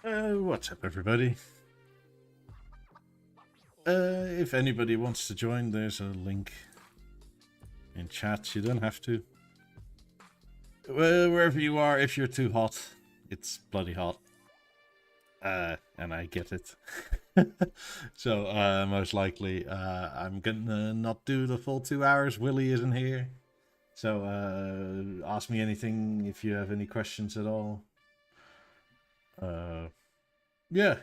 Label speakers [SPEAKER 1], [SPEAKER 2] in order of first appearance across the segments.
[SPEAKER 1] What's up, everybody? If anybody wants to join, there's a link in chat. You don't have to. Wherever you are, if you're too hot, it's bloody hot. And I get it. So, most likely, I'm gonna not do the full 2 hours. Willie isn't here. So, ask me anything if you have any questions at all. Yeah.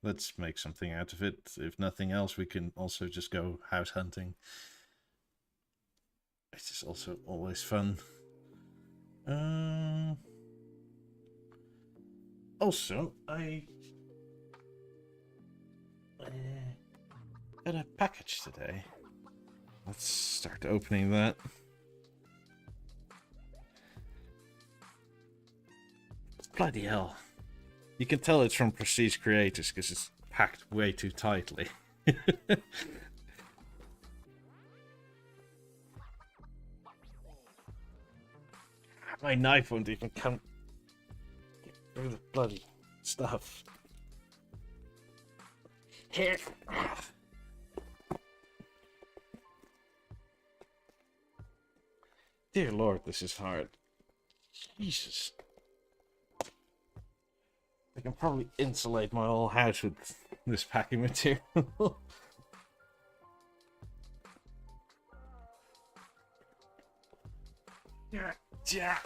[SPEAKER 1] Let's make something out of it. If nothing else, we can also just go house hunting. It's just also always fun. Also, I got a package today. Let's start opening that. Bloody hell. You can tell it's from Prestige Creators because it's packed way too tightly. My knife won't even come through the bloody stuff. Here. Dear Lord, this is hard. Jesus. I can probably insulate my whole house with this packing material. Yeah.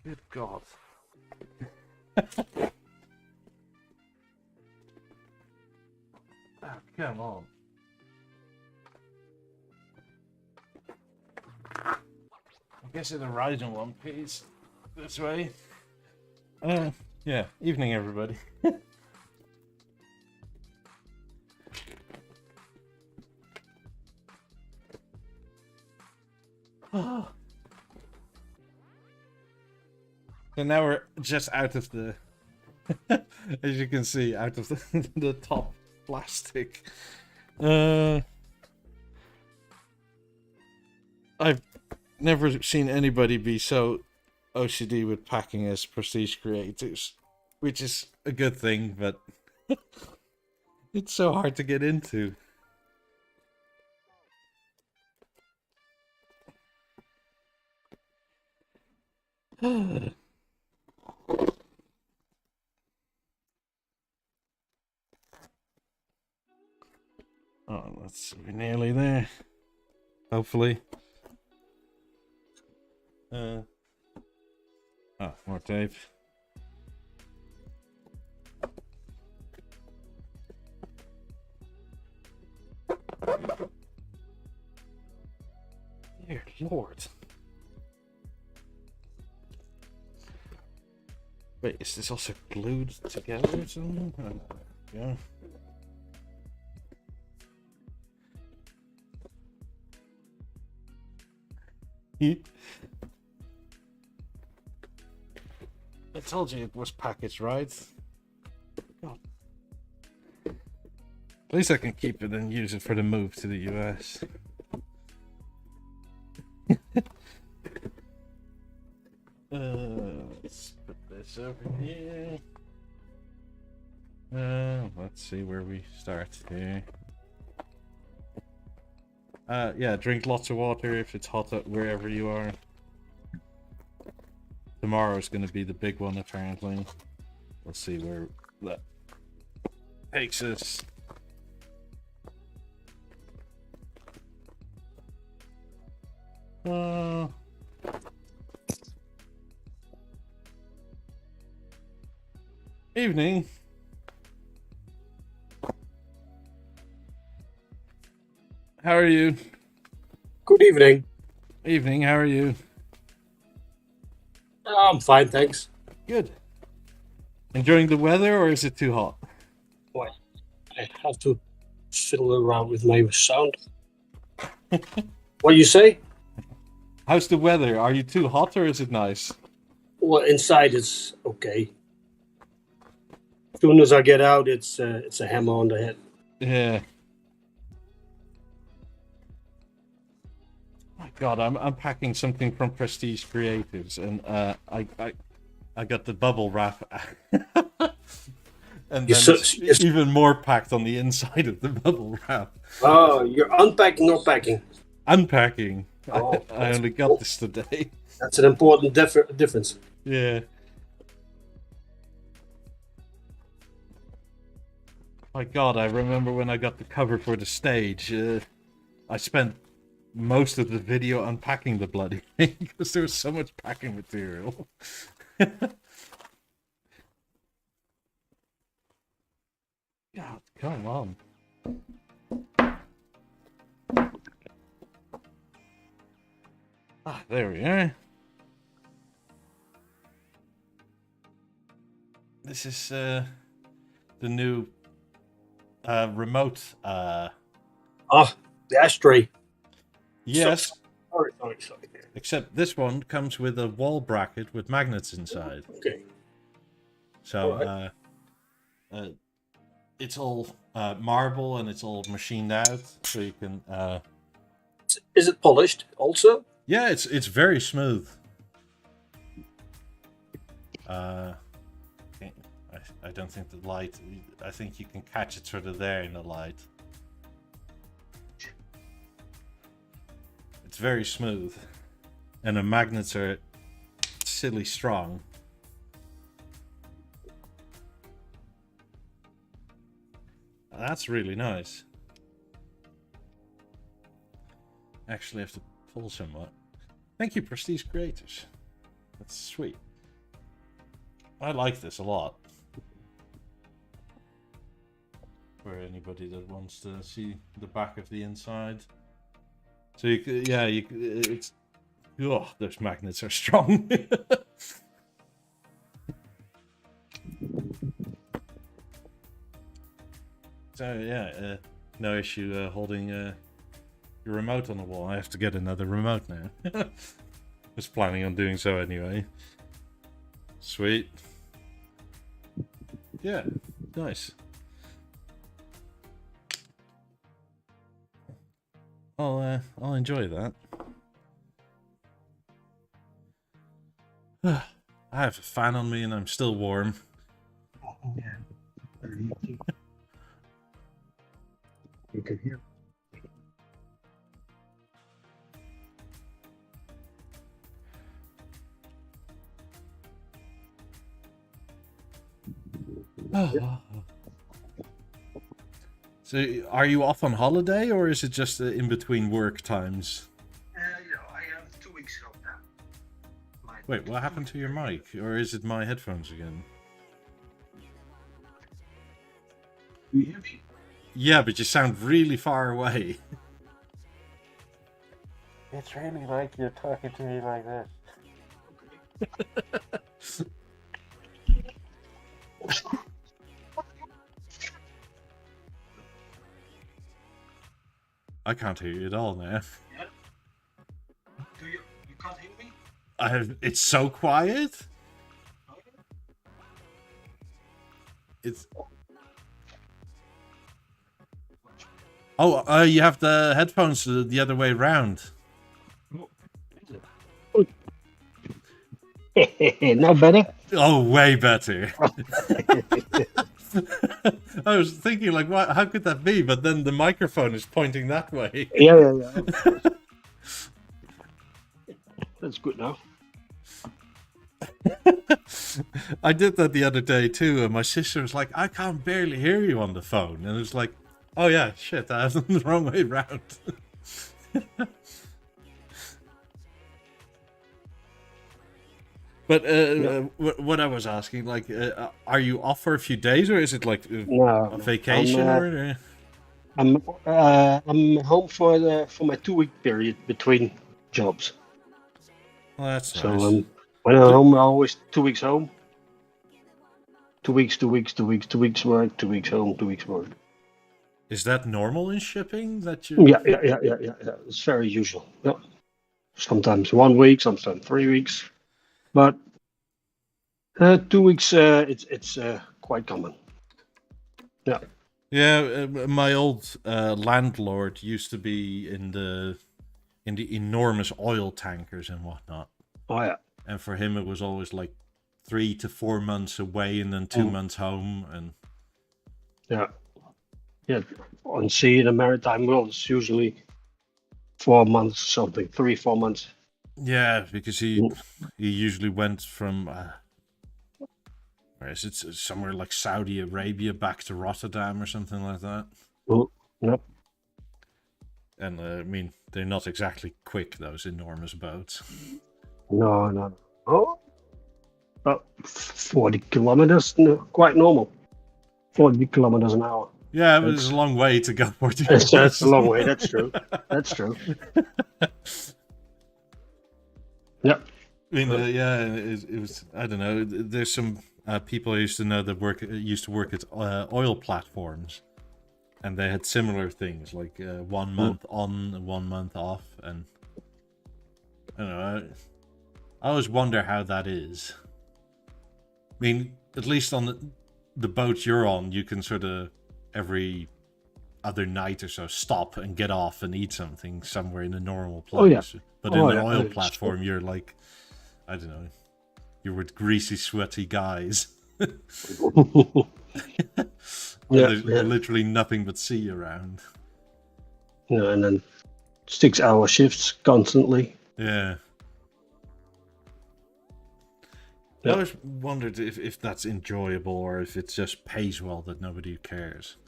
[SPEAKER 1] Good God. Oh, come on. I guess in the Horizon one, please. This way. Yeah. Evening, everybody. Oh. So now we're just out of the, as you can see, out of the top plastic. I've never seen anybody be so OCD with packing as Prestige Creators, which is a good thing, but it's so hard to get into. Oh, let's see, we're nearly there. Hopefully. Oh, more tape. Dear Lord. Wait, is this also glued together or something? Oh, yeah. I told you it was packaged right. God. At least I can keep it and use it for the move to the US. Let's put this over here. Let's see where we start here. Yeah, drink lots of water if it's hot wherever you are. Tomorrow's going to be the big one, apparently. We'll see where that takes us. Evening. How are you?
[SPEAKER 2] Good evening.
[SPEAKER 1] Evening, how are you?
[SPEAKER 2] I'm fine, thanks.
[SPEAKER 1] Good. Enjoying the weather, or is it too hot?
[SPEAKER 2] Boy, I have to fiddle around with my sound. What you say?
[SPEAKER 1] How's the weather? Are you too hot, or is it nice?
[SPEAKER 2] Well, inside it's okay. As soon as I get out, it's a hammer on the head.
[SPEAKER 1] Yeah. My God, I'm unpacking something from Prestige Creatives, and I got the bubble wrap, and then it's even more packed on the inside of the bubble wrap.
[SPEAKER 2] Oh, you're unpacking or packing?
[SPEAKER 1] Unpacking.
[SPEAKER 2] Oh,
[SPEAKER 1] I only got this today.
[SPEAKER 2] That's an important difference.
[SPEAKER 1] Yeah. My God, I remember when I got the cover for the stage. I spent most of the video unpacking the bloody thing because there was so much packing material. God, come on. Ah, there we are. This is the new remote.
[SPEAKER 2] The ashtray.
[SPEAKER 1] Yes.
[SPEAKER 2] Sorry.
[SPEAKER 1] Except this one comes with a wall bracket with magnets inside.
[SPEAKER 2] Okay.
[SPEAKER 1] So it's all marble and it's all machined out, so you can.
[SPEAKER 2] Is it polished also?
[SPEAKER 1] Yeah, it's very smooth. I don't think the light. I think you can catch it sort of there in the light. It's very smooth, and the magnets are silly strong. That's really nice. Actually, I have to pull somewhat. Thank you, Prestige Creators. That's sweet. I like this a lot. For anybody that wants to see the back of the inside. So you could, yeah, it's. Oh, those magnets are strong. So yeah, no issue holding your remote on the wall. I have to get another remote now. Was planning on doing so anyway. Sweet. Yeah, nice. I'll enjoy that. I have a fan on me and I'm still warm.
[SPEAKER 2] Oh, yeah. You can hear.
[SPEAKER 1] So, are you off on holiday, or is it just in between work times?
[SPEAKER 2] I have 2 weeks off now.
[SPEAKER 1] Wait, what happened to your mic? Or is it my headphones again?
[SPEAKER 2] You hear me?
[SPEAKER 1] Yeah, but you sound really far away. It's really like you're talking to me like this. I can't hear you at all now.
[SPEAKER 2] Yeah. You can't hear me?
[SPEAKER 1] It's so quiet. It's. Oh, you have the headphones the other way around.
[SPEAKER 2] Now better?
[SPEAKER 1] Oh, way better. I was thinking, like, what? How could that be? But then the microphone is pointing that way.
[SPEAKER 2] Yeah. That's good now.
[SPEAKER 1] I did that the other day too, and my sister was like, I can't barely hear you on the phone. And it was like, oh yeah, shit, I have them the wrong way around. But what I was asking, like, are you off for a few days, or is it like a vacation?
[SPEAKER 2] I'm home for my 2-week period between jobs.
[SPEAKER 1] Well, that's
[SPEAKER 2] so
[SPEAKER 1] nice.
[SPEAKER 2] When I'm home, I'm always 2 weeks home. 2 weeks, 2 weeks, 2 weeks, 2 weeks work, 2 weeks home, 2 weeks work.
[SPEAKER 1] Is that normal in shipping? That you?
[SPEAKER 2] Yeah. It's very usual. Yeah. Sometimes 1 week, sometimes 3 weeks. But 2 weeks, it's quite common. Yeah.
[SPEAKER 1] Yeah, my old landlord used to be in the in the enormous oil tankers and whatnot.
[SPEAKER 2] Oh yeah.
[SPEAKER 1] And for him, it was always like 3 to 4 months away and then 2 months home. And
[SPEAKER 2] yeah, on sea in the maritime world, it's usually 4 months, something, 3-4 months.
[SPEAKER 1] yeah, because he usually went from where is it? Somewhere like Saudi Arabia back to Rotterdam or something like that.
[SPEAKER 2] Yep.
[SPEAKER 1] And I mean, they're not exactly quick, those enormous boats.
[SPEAKER 2] No. Oh, about 40 kilometers, no, quite normal. 40 kilometers an hour.
[SPEAKER 1] Yeah, but it's a long way to go.
[SPEAKER 2] That's a long way. That's true. That's true. Yep.
[SPEAKER 1] I mean, yeah, it was. I don't know. There's some people I used to know that used to work at oil platforms, and they had similar things like 1 month on and 1 month off, and I don't know. I always wonder how that is. I mean, at least on the boat you're on, you can sort of every other night or so stop and get off and eat something somewhere in a normal place.
[SPEAKER 2] Oh, yeah.
[SPEAKER 1] But in an oil platform, you're like, I don't know, you're with greasy, sweaty guys. There's literally nothing but sea around.
[SPEAKER 2] Yeah, and then 6-hour shifts constantly.
[SPEAKER 1] Yeah. I always wondered if that's enjoyable or if it just pays well that nobody cares.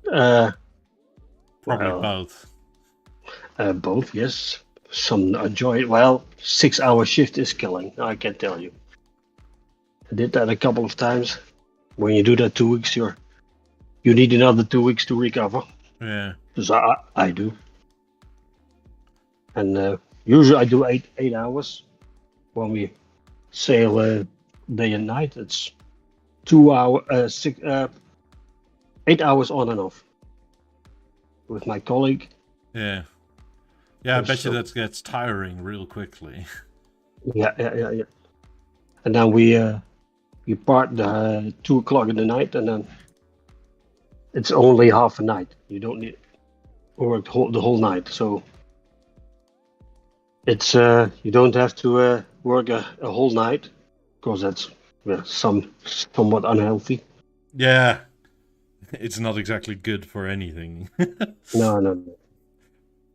[SPEAKER 1] Probably both.
[SPEAKER 2] Both, yes. Some enjoy it. Well, 6-hour shift is killing, I can tell you. I did that a couple of times. When you do that 2 weeks, you need another 2 weeks to recover.
[SPEAKER 1] Yeah.
[SPEAKER 2] Because I do. And usually I do 8 hours when we sail day and night. It's 8 hours on and off with my colleague.
[SPEAKER 1] Yeah. Yeah, I bet you that gets tiring real quickly.
[SPEAKER 2] Yeah. And then we part 2 o'clock in the night, and then it's only half a night. You don't need work the whole night, so it's you don't have to work a whole night, because that's somewhat unhealthy.
[SPEAKER 1] Yeah, it's not exactly good for anything.
[SPEAKER 2] No.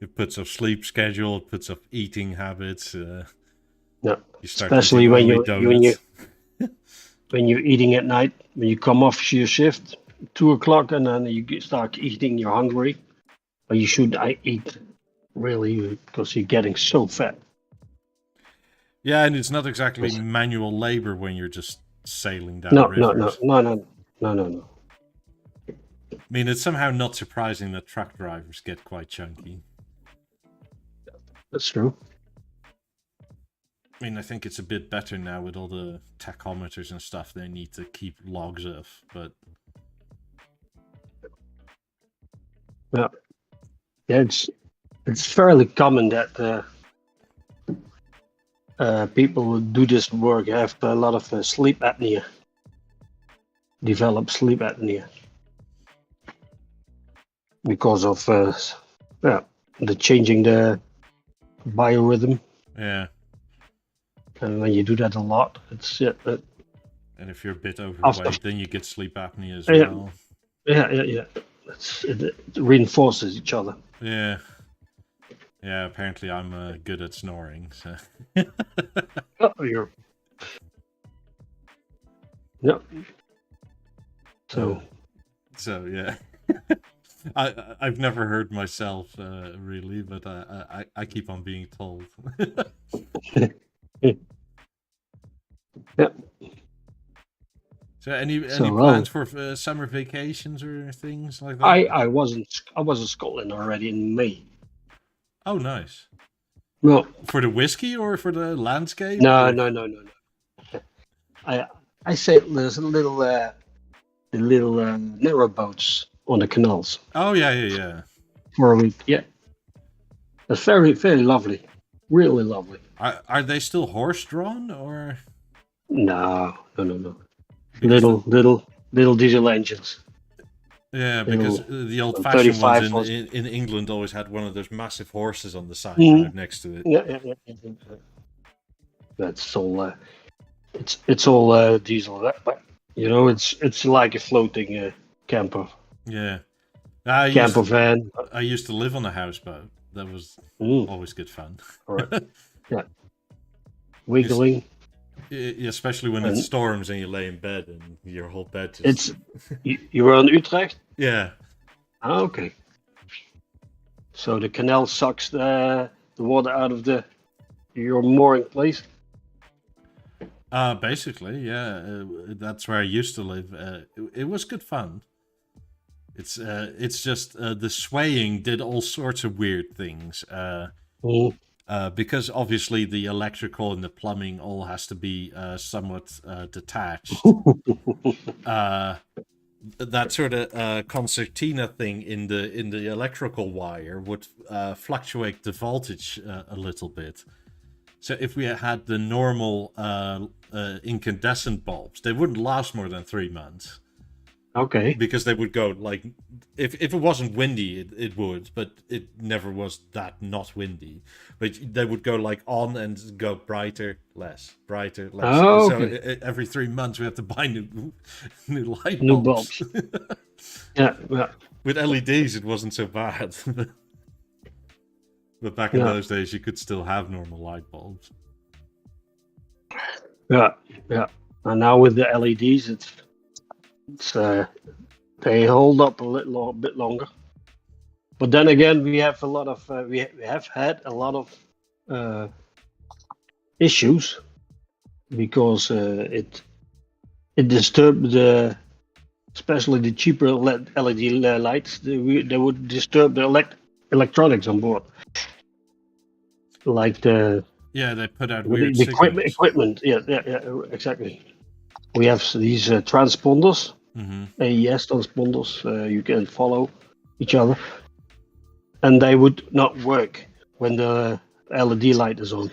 [SPEAKER 1] It puts off sleep schedule, it puts off eating habits.
[SPEAKER 2] No,
[SPEAKER 1] you start
[SPEAKER 2] especially when you're eating at night. When you come off your shift, 2 o'clock, and then you start eating, you're hungry. But you should eat really, because you're getting so fat.
[SPEAKER 1] Yeah, and it's not exactly manual labor when you're just sailing down rivers.
[SPEAKER 2] No.
[SPEAKER 1] I mean, it's somehow not surprising that truck drivers get quite chunky.
[SPEAKER 2] That's true.
[SPEAKER 1] I mean, I think it's a bit better now with all the tachometers and stuff they need to keep logs of, but...
[SPEAKER 2] Yeah, it's fairly common that people who do this work have a lot of sleep apnea. Develop sleep apnea because of the changing the biorhythm.
[SPEAKER 1] Yeah.
[SPEAKER 2] And when you do that a lot, it's
[SPEAKER 1] and if you're a bit overweight, then you get sleep apnea as well.
[SPEAKER 2] Yeah. It reinforces each other.
[SPEAKER 1] Yeah. Yeah, apparently I'm good at snoring, so...
[SPEAKER 2] You're... Yeah. So
[SPEAKER 1] yeah. I've never heard myself really, but I keep on being told.
[SPEAKER 2] Yeah.
[SPEAKER 1] So any plans for summer vacations or things like that?
[SPEAKER 2] I was in Scotland already in May.
[SPEAKER 1] Oh, nice.
[SPEAKER 2] No.
[SPEAKER 1] For the whiskey or for the landscape?
[SPEAKER 2] No. I said there's the little narrow boats on the canals.
[SPEAKER 1] Oh yeah.
[SPEAKER 2] For a week, yeah. That's very, very lovely. Really lovely.
[SPEAKER 1] Are they still horse drawn or?
[SPEAKER 2] No. Little diesel engines.
[SPEAKER 1] Yeah, because the old-fashioned
[SPEAKER 2] 35
[SPEAKER 1] ones
[SPEAKER 2] was.
[SPEAKER 1] in England always had one of those massive horses on the side
[SPEAKER 2] Mhm.
[SPEAKER 1] right next to it.
[SPEAKER 2] Yeah. That's all. It's all diesel, but it's like a floating camper
[SPEAKER 1] Yeah,
[SPEAKER 2] camper van.
[SPEAKER 1] I used to live on a houseboat. That was
[SPEAKER 2] Mm,
[SPEAKER 1] always good fun.
[SPEAKER 2] all right. Yeah, wiggling.
[SPEAKER 1] Especially when it
[SPEAKER 2] And
[SPEAKER 1] storms and you lay in bed and your whole bed just...
[SPEAKER 2] it's you were in Utrecht.
[SPEAKER 1] Yeah.
[SPEAKER 2] Ah, okay. So the canal sucks the water out of your mooring place.
[SPEAKER 1] Basically, yeah. That's where I used to live. It was good fun. It's just the swaying did all sorts of weird things.
[SPEAKER 2] Mm.
[SPEAKER 1] Because obviously the electrical and the plumbing all has to be somewhat detached. That sort of concertina thing in the electrical wire would fluctuate the voltage a little bit. So if we had the normal incandescent bulbs, they wouldn't last more than 3 months.
[SPEAKER 2] Okay.
[SPEAKER 1] Because they would go like, if it wasn't windy, it would, but it never was that not windy. But they would go like on and go brighter, less, brighter, less.
[SPEAKER 2] Oh,
[SPEAKER 1] so
[SPEAKER 2] okay.
[SPEAKER 1] Every 3 months we have to buy new light
[SPEAKER 2] New
[SPEAKER 1] bulbs.
[SPEAKER 2] bulbs. Yeah.
[SPEAKER 1] With LEDs, it wasn't so bad. But back in those days, you could still have normal light bulbs.
[SPEAKER 2] Yeah. And now with the LEDs, it's they hold up a bit longer. But then again, we have a lot of we have had a lot of issues because it disturbed especially the cheaper LED lights. They would disturb the electronics on board, like they
[SPEAKER 1] put out weird
[SPEAKER 2] equipment. Yeah, exactly. We have these transponders, AES transponders. You can follow each other, and they would not work when the LED light is on.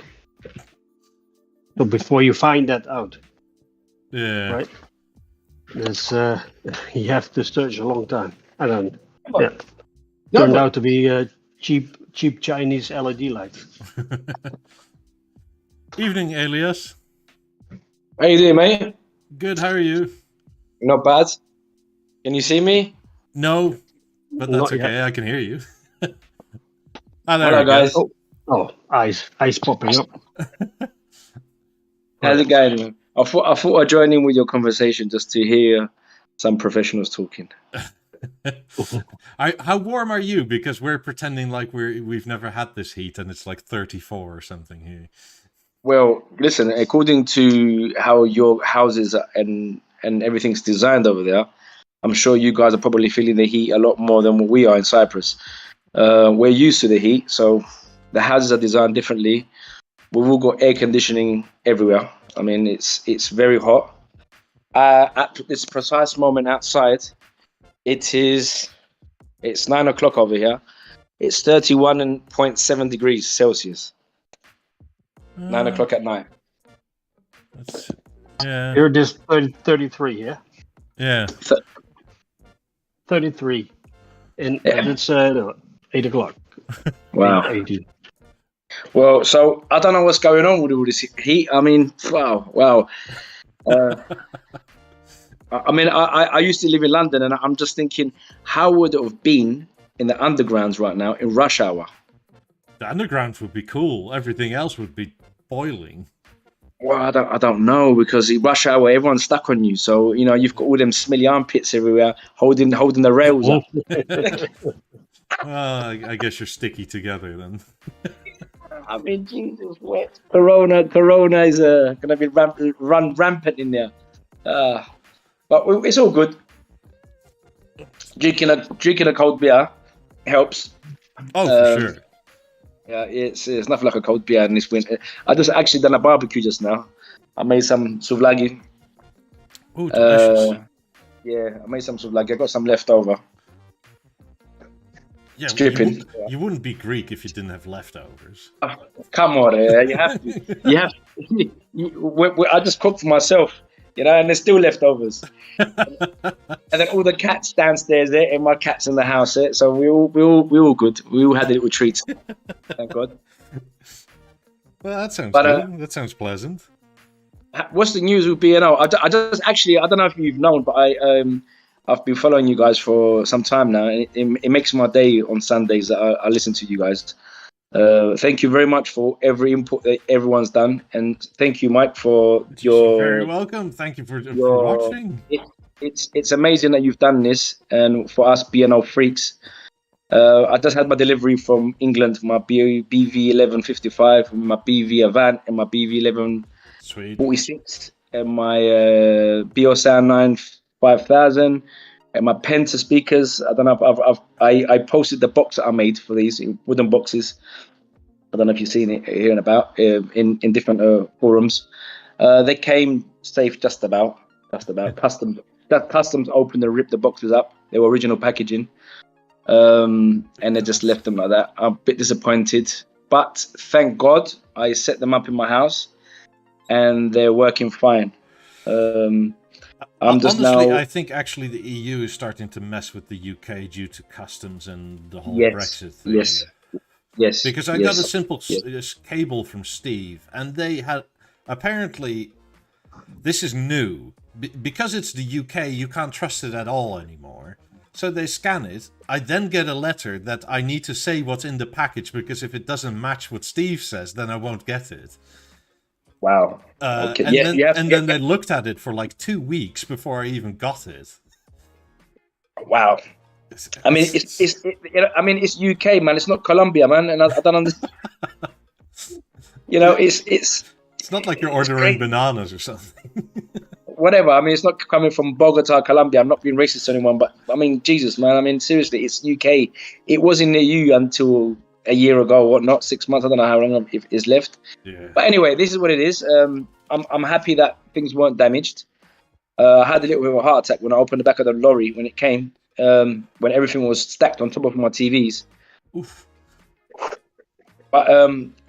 [SPEAKER 2] So before you find that out, right? There's you have to search a long time, and then turned out to be cheap Chinese LED lights.
[SPEAKER 1] Evening, Elias.
[SPEAKER 3] How you doing, mate?
[SPEAKER 1] Good, how are you?
[SPEAKER 3] Not bad. Can you see me?
[SPEAKER 1] No, but that's okay. Yet. I can hear you.
[SPEAKER 3] Hello, guys.
[SPEAKER 2] Oh, eyes popping up.
[SPEAKER 3] How's it going? I thought I'd join in with your conversation just to hear some professionals talking.
[SPEAKER 1] How warm are you? Because we're pretending like we've never had this heat and it's like 34 or something here.
[SPEAKER 3] Well, listen, according to how your houses and everything's designed over there, I'm sure you guys are probably feeling the heat a lot more than what we are in Cyprus. We're used to the heat, so the houses are designed differently. We've all got air conditioning everywhere. I mean, it's very hot. At this precise moment outside, it's 9 o'clock over here. It's 31.7 degrees Celsius. 9 o'clock at night.
[SPEAKER 1] Yeah.
[SPEAKER 2] You're just 33, yeah?
[SPEAKER 1] Yeah.
[SPEAKER 2] 33. And it's 8 o'clock.
[SPEAKER 3] Wow.
[SPEAKER 2] 18.
[SPEAKER 3] Well, so I don't know what's going on with all this heat. I mean, wow. I mean, I used to live in London, and I'm just thinking, how would it have been in the undergrounds right now in rush hour?
[SPEAKER 1] The undergrounds would be cool. Everything else would be boiling.
[SPEAKER 3] Well, I don't know, because in rush hour, everyone's stuck on you. So, you've got all them smelly armpits everywhere, holding the rails up.
[SPEAKER 1] Well, I guess you're sticky together then.
[SPEAKER 3] I mean, Jesus, what? Corona is going to be run rampant in there. But it's all good. Drinking a cold beer helps.
[SPEAKER 1] Oh, for sure.
[SPEAKER 3] Yeah, it's nothing like a cold beer in this winter. I just actually done a barbecue just now. I made some souvlaki.
[SPEAKER 1] Oh, delicious.
[SPEAKER 3] Yeah, I made some souvlaki. I got some left over.
[SPEAKER 1] Yeah,
[SPEAKER 3] dripping.
[SPEAKER 1] You wouldn't be Greek if you didn't have leftovers.
[SPEAKER 3] Come on, you have to. You have. I just cooked for myself. you know, and there's still leftovers. And then all the cats downstairs there, and my cats in the house there. So we all good. We all had a little treat. Thank God.
[SPEAKER 1] Well, that sounds good. That sounds pleasant.
[SPEAKER 3] What's the news with BNO? I just actually, I don't know if you've known, but I've been following you guys for some time now. And it makes my day on Sundays that I listen to you guys. Thank you very much for every input that everyone's done, and thank you, Mike, for your.
[SPEAKER 1] You're very welcome. Thank you for watching.
[SPEAKER 3] It's amazing that you've done this, and for us BNO freaks. I just had my delivery from England, my BV1155, my BV Avant, and my BV1146, and my Beosound 95000, and my Penta speakers. I don't know if I posted the box that I made for these wooden boxes. I don't know if you've seen it here and about in different forums. They came safe just about. Customs opened and ripped the boxes up. They were original packaging. And they just left them like that. I'm a bit disappointed, but thank God I set them up in my house, and they're working fine.
[SPEAKER 1] Honestly, I think actually the EU is starting to mess with the UK due to customs and the whole Brexit thing. Yes. Because I got a simple cable from Steve, and they had apparently this is new because it's the UK. You can't trust it at all anymore. So they scan it. I then get a letter that I need to say what's in the package, because if it doesn't match what Steve says, then I won't get it.
[SPEAKER 3] Wow. Okay.
[SPEAKER 1] And then they looked at it for like 2 weeks before I even got it.
[SPEAKER 3] Wow. It's UK, man. It's not Colombia, man. And I don't understand. You know, it's
[SPEAKER 1] not like you're ordering bananas or something.
[SPEAKER 3] Whatever. I mean, it's not coming from Bogota, Colombia. I'm not being racist to anyone, but I mean, Jesus, man. I mean, seriously, it's UK. It was in the EU until a year ago, or not 6 months. I don't know how long it is left. Yeah. But anyway, this is what it is. I'm happy that things weren't damaged. I had a little bit of a heart attack when I opened the back of the lorry when it came, when everything was stacked on top of my TVs. Oof. But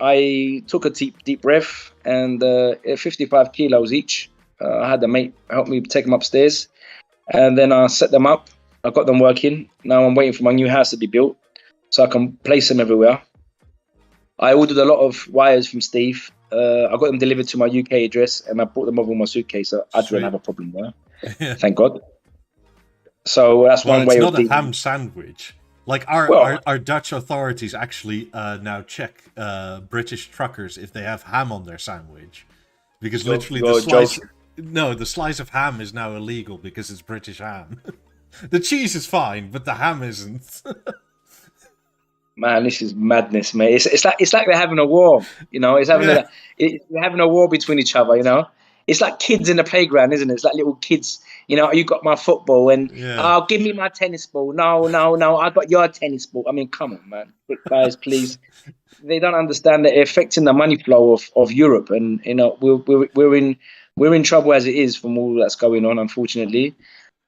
[SPEAKER 3] I took a deep breath, and 55 kilos each. I had a mate help me take them upstairs, and then I set them up. I got them working. Now I'm waiting for my new house to be built so I can place them everywhere. I ordered a lot of wires from Steve. I got them delivered to my UK address, and I brought them over in my suitcase, so I didn't have a problem there. Yeah. Thank God. So that's one way of
[SPEAKER 1] it's not a ham sandwich. Like our Dutch authorities actually now check British truckers if they have ham on their sandwich, because literally the slice of ham is now illegal because it's British ham. The cheese is fine, but the ham isn't.
[SPEAKER 3] Man, this is madness, mate. It's like they're having a war. You know, they're having a war between each other. You know, it's like kids in the playground, isn't it? It's like little kids. You know, you got my football, and give me my tennis ball. No, I got your tennis ball. I mean, come on, man, guys, please. They don't understand that it's affecting the money flow of Europe, and you know, we're in trouble as it is from all that's going on, unfortunately.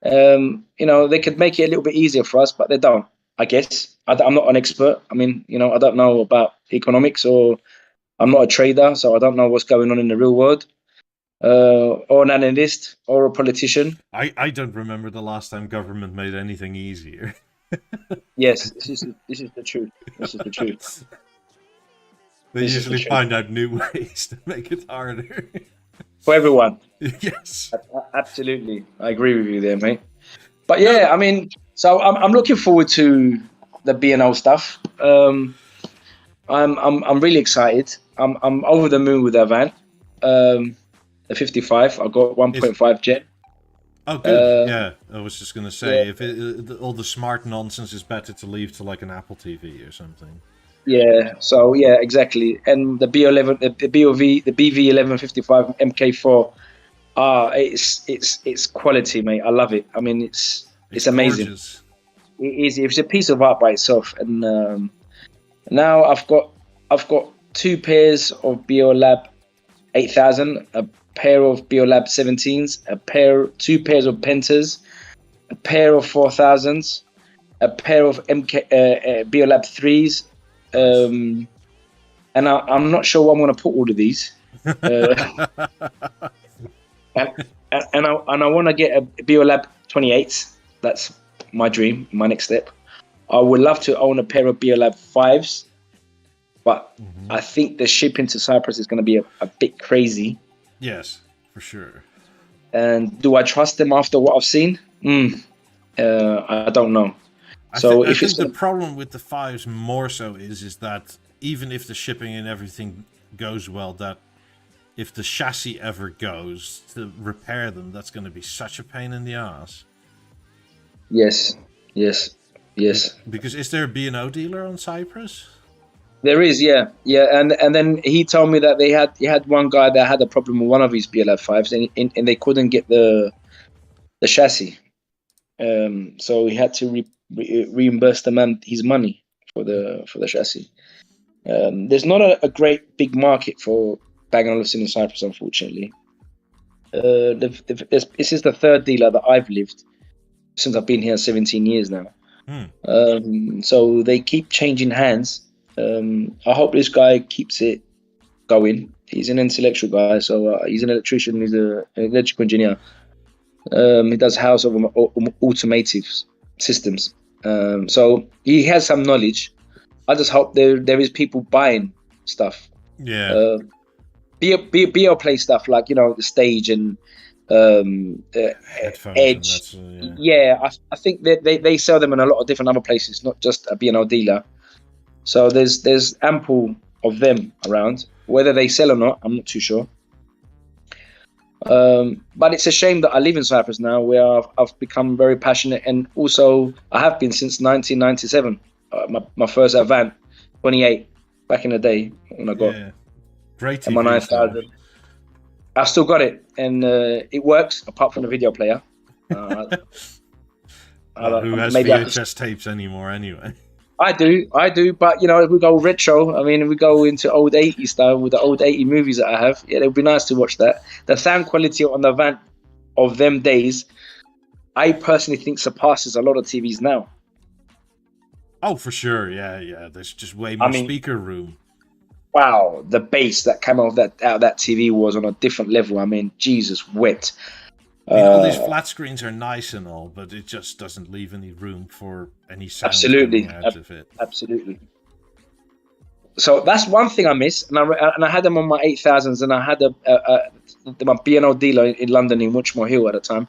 [SPEAKER 3] You know, they could make it a little bit easier for us, but they don't, I guess. I'm not an expert. I mean, you know, I don't know about economics, or I'm not a trader, so I don't know what's going on in the real world. Or an analyst, or a politician.
[SPEAKER 1] I don't remember the last time government made anything easier.
[SPEAKER 3] Yes, this is the truth. This is the truth.
[SPEAKER 1] They usually find out new ways to make it harder.
[SPEAKER 3] For everyone.
[SPEAKER 1] Yes.
[SPEAKER 3] Absolutely. I agree with you there, mate. But yeah, I mean, so I'm looking forward to the B&O stuff. I'm really excited. I'm over the moon with that van. The 55. I got 1.5 jet.
[SPEAKER 1] Oh, good. Yeah, I was just gonna say, if all the smart nonsense is better to leave to like an Apple TV or something.
[SPEAKER 3] Yeah. So yeah, exactly. And the B11, the BV1155 MK4. It's quality, mate. I love it. I mean, it's amazing.
[SPEAKER 1] Gorgeous.
[SPEAKER 3] It's a piece of art by itself. And now I've got 2 pairs of Beolab 8000, a pair of Beolab 17s, 2 pairs of Pentas, a pair of 4000s, a pair of Beolab 3s, and I'm not sure where I'm going to put all of these. and I want to get a Beolab 28. That's my dream, my next step. I would love to own a pair of Beolab 5s, but I think the shipping to Cyprus is going to be a bit crazy.
[SPEAKER 1] Yes, for sure.
[SPEAKER 3] And do I trust them after what I've seen? I don't know.
[SPEAKER 1] I think the problem with the 5s more so is that even if the shipping and everything goes well, that if the chassis ever goes, to repair them, that's going to be such a pain in the ass.
[SPEAKER 3] Yes.
[SPEAKER 1] Because is there a B&O dealer on Cyprus?
[SPEAKER 3] There is, yeah. And then he told me that he had one guy that had a problem with one of his Beolab 5s, and they couldn't get the chassis. So he had to reimburse the man his money for the chassis. There's not a great big market for Bang & Olufsen in Cyprus, unfortunately. This is the third dealer that I've lived since I've been here 17 years now. So they keep changing hands. I hope this guy keeps it going. He's an intellectual guy, so he's an electrician. He's an electrical engineer. He does house of automotive systems. So he has some knowledge. I just hope there is people buying stuff.
[SPEAKER 1] Yeah.
[SPEAKER 3] Beo play stuff like, the stage and Edge. I think that they sell them in a lot of different other places, not just a B&O dealer. So there's ample of them around. Whether they sell or not, I'm not too sure. But it's a shame that I live in Cyprus now, where I've become very passionate, and also I have been since 1997. My first Avant 28 back in the day when I got
[SPEAKER 1] great
[SPEAKER 3] my 9000. I've still got it, and it works apart from the video player.
[SPEAKER 1] Who has VHS tapes anymore anyway?
[SPEAKER 3] I do, but if we go retro, we go into old 80s style with the old 80 movies that I have. Yeah, it would be nice to watch that. The sound quality on the Avant of them days, I personally think surpasses a lot of TVs now.
[SPEAKER 1] Oh, for sure, yeah. There's just way more speaker room.
[SPEAKER 3] Wow, the bass that came out of that TV was on a different level. Jesus, wet.
[SPEAKER 1] All these flat screens are nice and all, but it just doesn't leave any room for any sound coming out of it. Absolutely.
[SPEAKER 3] So that's one thing I miss, and I had them on my 8000s, and I had my B&O dealer in London in Watchmore Hill at the time.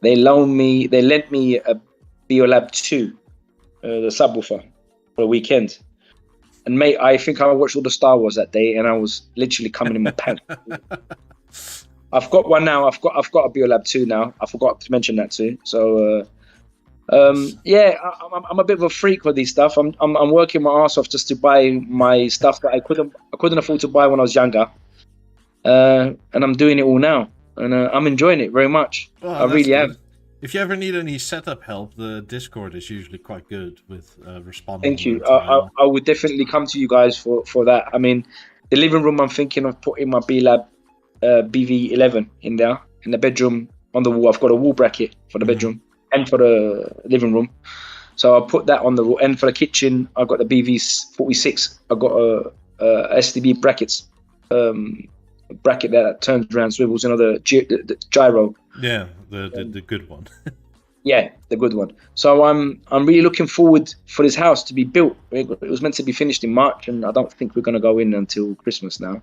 [SPEAKER 3] They lent me a Beolab 2, the subwoofer, for a weekend. And mate, I think I watched all the Star Wars that day, and I was literally coming in my pants. I've got one now. I've got a Beolab 2 now. I forgot to mention that too. So, I'm a bit of a freak with these stuff. I'm working my ass off just to buy my stuff that I couldn't afford to buy when I was younger, and I'm doing it all now, and I'm enjoying it very much. I really am.
[SPEAKER 1] If you ever need any setup help, the Discord is usually quite good with responding.
[SPEAKER 3] Thank you. I would definitely come to you guys for that. The living room, I'm thinking of putting my Beolab BV11 in there. In the bedroom, on the wall, I've got a wall bracket for the bedroom and for the living room. So I'll put that on the wall. And for the kitchen, I've got the BV46. I've got a STB brackets, bracket that turns around, swivels, the gyro.
[SPEAKER 1] Yeah, the good one.
[SPEAKER 3] Yeah, the good one. So I'm really looking forward for this house to be built. It was meant to be finished in March, and I don't think we're going to go in until Christmas now.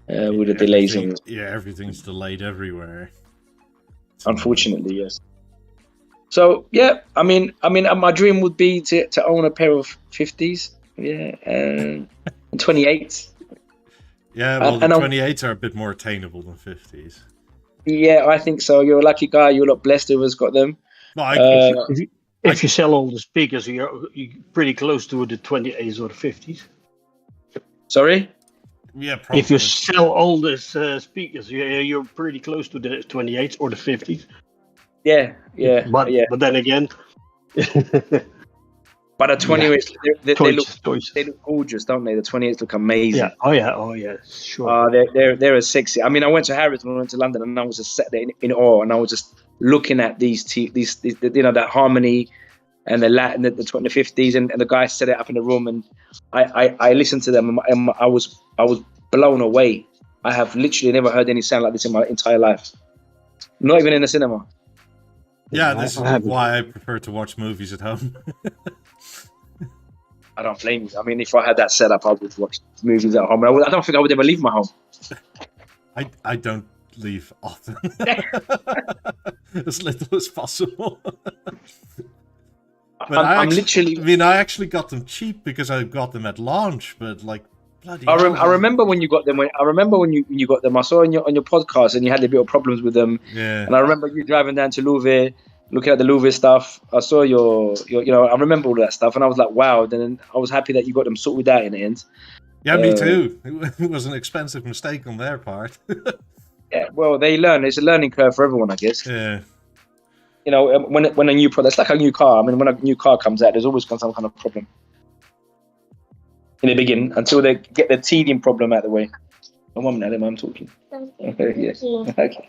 [SPEAKER 3] With the delays.
[SPEAKER 1] Everything's delayed everywhere.
[SPEAKER 3] Unfortunately, yes. So yeah, my dream would be to own a pair of 50s, and 28s.
[SPEAKER 1] Yeah, well, the 28s are a bit more attainable than 50s.
[SPEAKER 3] Yeah, I think so. You're a lucky guy. You're a lot blessed who has got them.
[SPEAKER 1] Well,
[SPEAKER 2] if you sell all the speakers, you're pretty close to the 28s or the 50s.
[SPEAKER 3] Sorry?
[SPEAKER 1] Yeah, probably.
[SPEAKER 2] If you sell all the speakers, you're pretty close to the 28s or the 50s.
[SPEAKER 3] Yeah.
[SPEAKER 2] But then again...
[SPEAKER 3] But the 28s, they look gorgeous, don't they? The 28s look amazing.
[SPEAKER 2] Yeah. Oh yeah. Sure.
[SPEAKER 3] They're sexy. I went to Harrods when I went to London, and I was just sat there in awe, and I was just looking at these that harmony and the Latin, the 50s, and the guy set it up in the room, and I listened to them, and I was blown away. I have literally never heard any sound like this in my entire life. Not even in the cinema.
[SPEAKER 1] Yeah,
[SPEAKER 2] No,
[SPEAKER 1] this
[SPEAKER 2] I
[SPEAKER 1] is
[SPEAKER 2] haven't.
[SPEAKER 1] why I prefer to watch movies at home.
[SPEAKER 3] I don't blame you. I mean, if I had that set up, I would watch movies at home. I don't think I would ever leave my home.
[SPEAKER 1] I don't leave often. As little as possible. But
[SPEAKER 3] I'm literally.
[SPEAKER 1] I mean, I actually got them cheap because I got them at launch, but like, bloody
[SPEAKER 3] I
[SPEAKER 1] hell.
[SPEAKER 3] remember when you got them. I remember when you got them. I saw on your podcast, and you had a bit of problems with them.
[SPEAKER 1] Yeah.
[SPEAKER 3] And I remember you driving down to Louvre, looking at the Louvre stuff. I saw your I remember all that stuff, and I was like, wow. Then I was happy that you got them sorted out in the end.
[SPEAKER 1] Yeah, me too. It was an expensive mistake on their part.
[SPEAKER 3] Yeah, well, they learn. It's a learning curve for everyone, I guess.
[SPEAKER 1] Yeah.
[SPEAKER 3] You know, when a new product, it's like a new car. I mean, when a new car comes out, there's always got some kind of problem in the beginning until they get the teething problem out of the way. Oh, 1 minute, I'm talking. Okay, yes. Okay.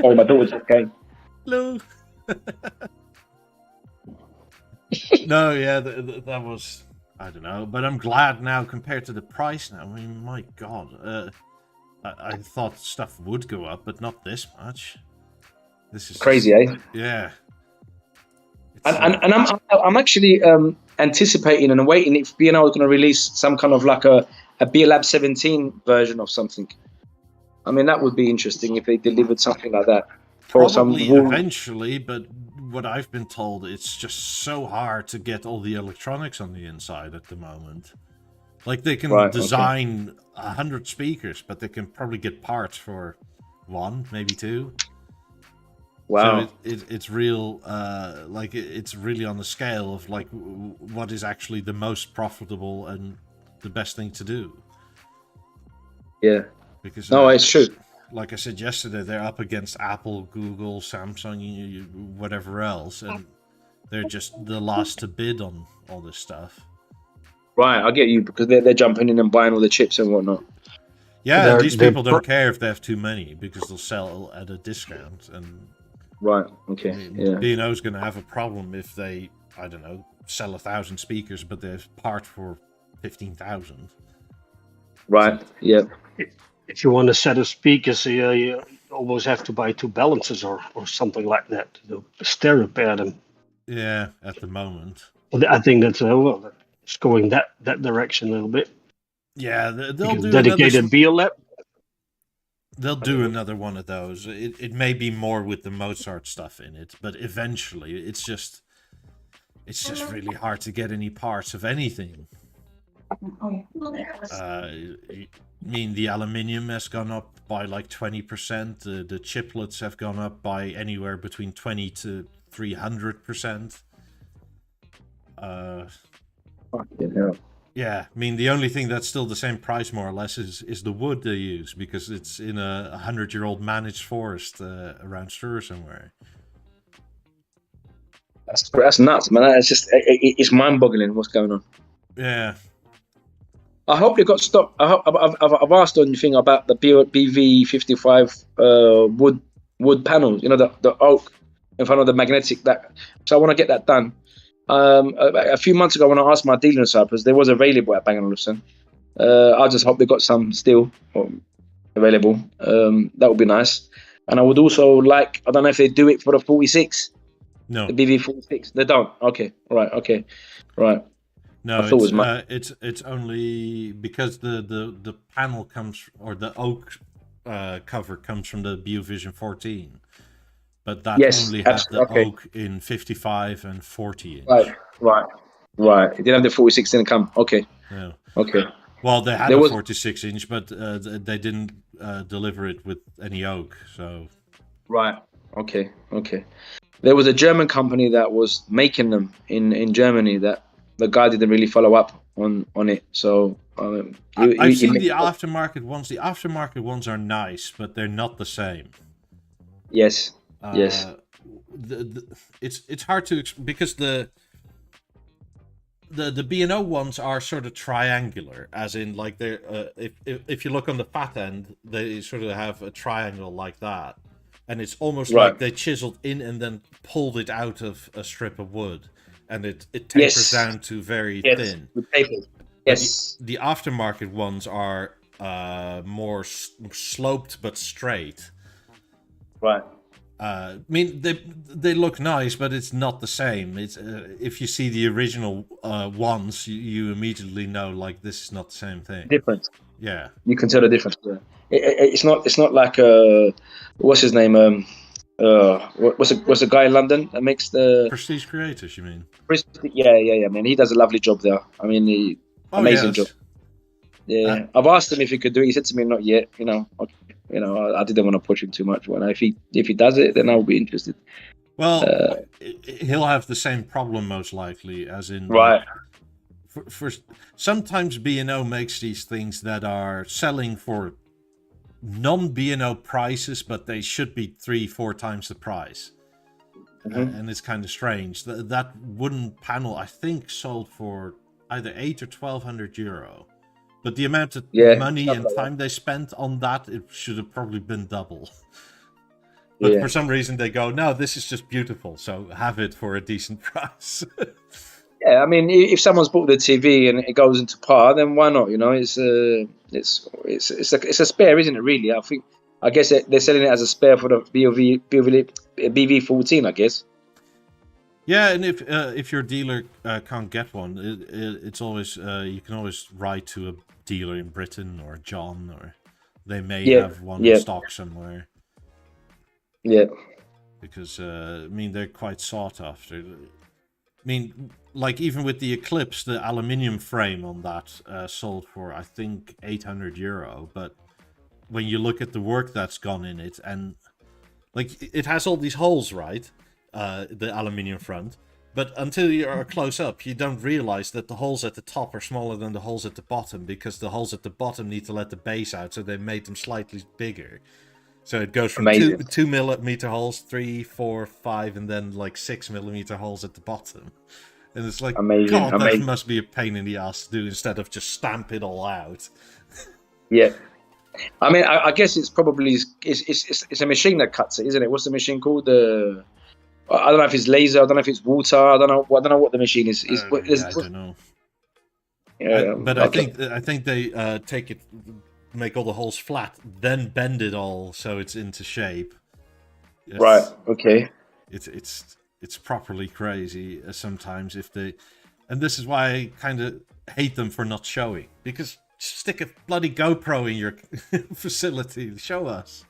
[SPEAKER 3] Oh, my daughter's okay.
[SPEAKER 1] Hello. No, yeah, that was, I don't know, but I'm glad now compared to the price now. I mean, my God, I thought stuff would go up, but not this much. This is
[SPEAKER 3] Crazy,
[SPEAKER 1] just,
[SPEAKER 3] eh?
[SPEAKER 1] Yeah.
[SPEAKER 3] And I'm actually anticipating and waiting if B&O is going to release some kind of like a Beolab 17 version of something. I mean, that would be interesting if they delivered something like that.
[SPEAKER 1] Probably eventually, but what I've been told, it's just so hard to get all the electronics on the inside at the moment. Like, they can design 100 speakers, but they can probably get parts for 1, maybe 2.
[SPEAKER 3] Wow.
[SPEAKER 1] So it's real, like, it's really on the scale of, like, what is actually the most profitable and the best thing to do.
[SPEAKER 3] Yeah.
[SPEAKER 1] Because,
[SPEAKER 3] no, it's true.
[SPEAKER 1] Like I said yesterday, they're up against Apple, Google, Samsung, whatever else, and they're just the last to bid on all this stuff.
[SPEAKER 3] Right, I get you, because they're jumping in and buying all the chips and whatnot.
[SPEAKER 1] Yeah, these people don't care if they have too many, because they'll sell at a discount. And
[SPEAKER 3] right, okay,
[SPEAKER 1] I mean,
[SPEAKER 3] yeah.
[SPEAKER 1] B&O's going to have a problem if they, I don't know, sell 1,000 speakers, but they have part for 15,000.
[SPEAKER 3] Right, yeah.
[SPEAKER 2] If you want a set of speakers, you almost have to buy 2 balances or something like that to stereo pair them.
[SPEAKER 1] Yeah, at the moment.
[SPEAKER 2] Well, I think that's it's going that direction a little bit.
[SPEAKER 1] Yeah, they'll do
[SPEAKER 2] dedicated Beolab.
[SPEAKER 1] They'll do another one of those. It may be more with the Mozart stuff in it, but eventually it's just really hard to get any parts of anything. I mean, the aluminium has gone up by like 20%. The chiplets have gone up by anywhere between 20 to 300%. Yeah, I mean, the only thing that's still the same price, more or less, is the wood they use, because it's in a 100-year-old managed forest around Stur somewhere.
[SPEAKER 3] That's nuts, man. It's just it's mind-boggling what's going on.
[SPEAKER 1] Yeah.
[SPEAKER 3] I hope they got stopped. I've asked on the thing about the BV55 wood panels. You know, the oak in front of the magnetic. So I want to get that done. A few months ago, when I asked my dealer in Cyprus, there was available at Bang & Olufsen. I just hope they got some still available. That would be nice. And I would also like, I don't know if they do it for the 46.
[SPEAKER 1] No.
[SPEAKER 3] The BV46. They don't. Okay. Right. Okay. Right.
[SPEAKER 1] No, it's only because the panel comes, or the oak cover comes from the BeoVision 14. But that only has the oak in 55 and 40 inch.
[SPEAKER 3] Right. It didn't have the 46, didn't come. Okay.
[SPEAKER 1] No.
[SPEAKER 3] Okay.
[SPEAKER 1] Well, they had a 46 inch, but they didn't deliver it with any oak. So.
[SPEAKER 3] Right. Okay. There was a German company that was making them in Germany that the guy didn't really follow up on it. So
[SPEAKER 1] I've seen the aftermarket ones. The aftermarket ones are nice, but they're not the same.
[SPEAKER 3] Yes. Yes.
[SPEAKER 1] It's hard to, because the B&O ones are sort of triangular, as in, like, they're if you look on the fat end, they sort of have a triangle like that, and it's almost like they chiseled in and then pulled it out of a strip of wood, and it tapers down to very thin.
[SPEAKER 3] Yes.
[SPEAKER 1] The aftermarket ones are more sloped but straight.
[SPEAKER 3] Right.
[SPEAKER 1] I mean, they look nice, but it's not the same. It's if you see the original ones, you immediately know like this is not the same thing.
[SPEAKER 3] Different.
[SPEAKER 1] Yeah,
[SPEAKER 3] You can tell the difference. Yeah. It's not like what's his name? What's the guy in London that makes the
[SPEAKER 1] Prestige Creators, you mean?
[SPEAKER 3] Yeah, man. He does a lovely job there. I mean, amazing job. Yeah, I've asked him if he could do it. He said to me, "Not yet." I didn't want to push him too much. When if he does it, then I'll be interested.
[SPEAKER 1] Well, he'll have the same problem most likely, as in
[SPEAKER 3] right.
[SPEAKER 1] For sometimes B&O makes these things that are selling for non-B&O prices, but they should be 3-4 times the price. And it's kind of strange. That wooden panel, I think, sold for either 8 or 1,200 euro. But the amount of money and time they spent on that, it should have probably been double. But for some reason they go, no, this is just beautiful, so have it for a decent price.
[SPEAKER 3] Yeah, I mean, if someone's bought the TV and it goes into par, then why not? It's a spare, isn't it? Really, I guess they're selling it as a spare for the BV14, I guess.
[SPEAKER 1] Yeah, and if your dealer can't get one, it's always you can always write to a dealer in Britain or John, or they may have one in stock somewhere.
[SPEAKER 3] Yeah,
[SPEAKER 1] because I mean they're quite sought after. I mean, like even with the Eclipse, the aluminium frame on that sold for I think 800 euro. But when you look at the work that's gone in it, and like it has all these holes, right? The aluminium front, but until you are close up, you don't realize that the holes at the top are smaller than the holes at the bottom, because the holes at the bottom need to let the base out, so they made them slightly bigger. So it goes from 2 millimeter holes, 3, 4, 5, and then like 6 millimeter holes at the bottom. And it's like, God, that must be a pain in the ass to do instead of just stamp it all out.
[SPEAKER 3] Yeah. I mean, I guess it's probably it's a machine that cuts it, isn't it? What's the machine called? I don't know if it's laser. I don't know if it's water. I don't know what the machine is.
[SPEAKER 1] I don't know.
[SPEAKER 3] Yeah,
[SPEAKER 1] but okay. I think they take it, make all the holes flat, then bend it all so it's into shape.
[SPEAKER 3] Right. Okay.
[SPEAKER 1] It's properly crazy sometimes if they, and this is why I kind of hate them for not showing, because stick a bloody GoPro in your facility. Show us.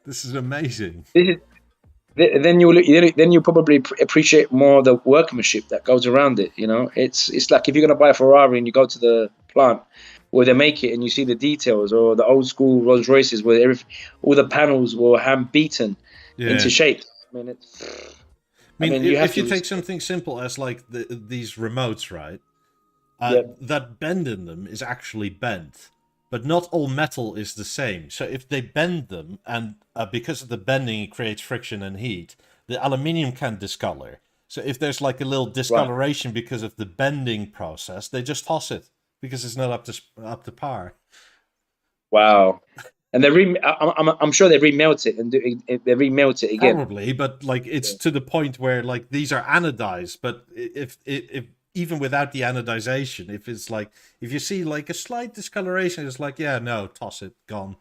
[SPEAKER 1] This is amazing.
[SPEAKER 3] Then you probably appreciate more the workmanship that goes around it. It's like if you're gonna buy a Ferrari and you go to the plant where they make it and you see the details, or the old school Rolls Royces where all the panels were hand beaten into shape. I mean, if you
[SPEAKER 1] take something simple as like these remotes, right? That bend in them is actually bent. But not all metal is the same. So if they bend them, and because of the bending it creates friction and heat, the aluminium can discolor. So if there's like a little discoloration because of the bending process, they just toss it because it's not up to par. Wow.
[SPEAKER 3] And I'm sure they remelt it and they remelt it again.
[SPEAKER 1] Probably, but like it's to the point where like these are anodized, but if even without the anodization, if you see like a slight discoloration, it's like, yeah, no, toss it, gone.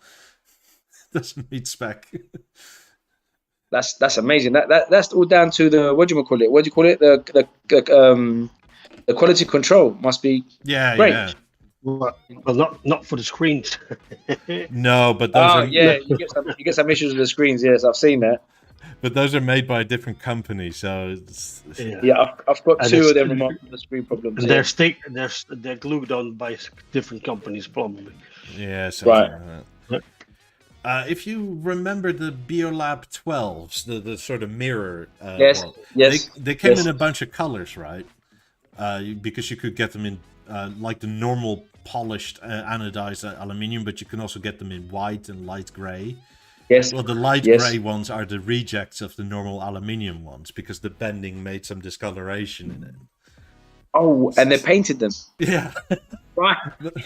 [SPEAKER 1] Doesn't meet spec.
[SPEAKER 3] That's amazing. That's all down to the what do you call it? The quality control must be great.
[SPEAKER 1] Yeah.
[SPEAKER 2] Well, not for the screens.
[SPEAKER 1] No, but those
[SPEAKER 3] you get some issues with the screens. Yes, I've seen that.
[SPEAKER 1] But those are made by a different company, so
[SPEAKER 3] I've got two of them on the screen problems.
[SPEAKER 2] And they're glued on by different companies, probably.
[SPEAKER 1] Yeah, right. Like that. If you remember the Beolab 12s, the sort of mirror, they came in a bunch of colors, right? Because you could get them in like the normal polished anodized aluminium, but you can also get them in white and light gray.
[SPEAKER 3] Yes.
[SPEAKER 1] Well, the light gray ones are the rejects of the normal aluminium ones because the bending made some discoloration in it.
[SPEAKER 3] Oh, and they painted them.
[SPEAKER 1] Yeah.
[SPEAKER 3] Right.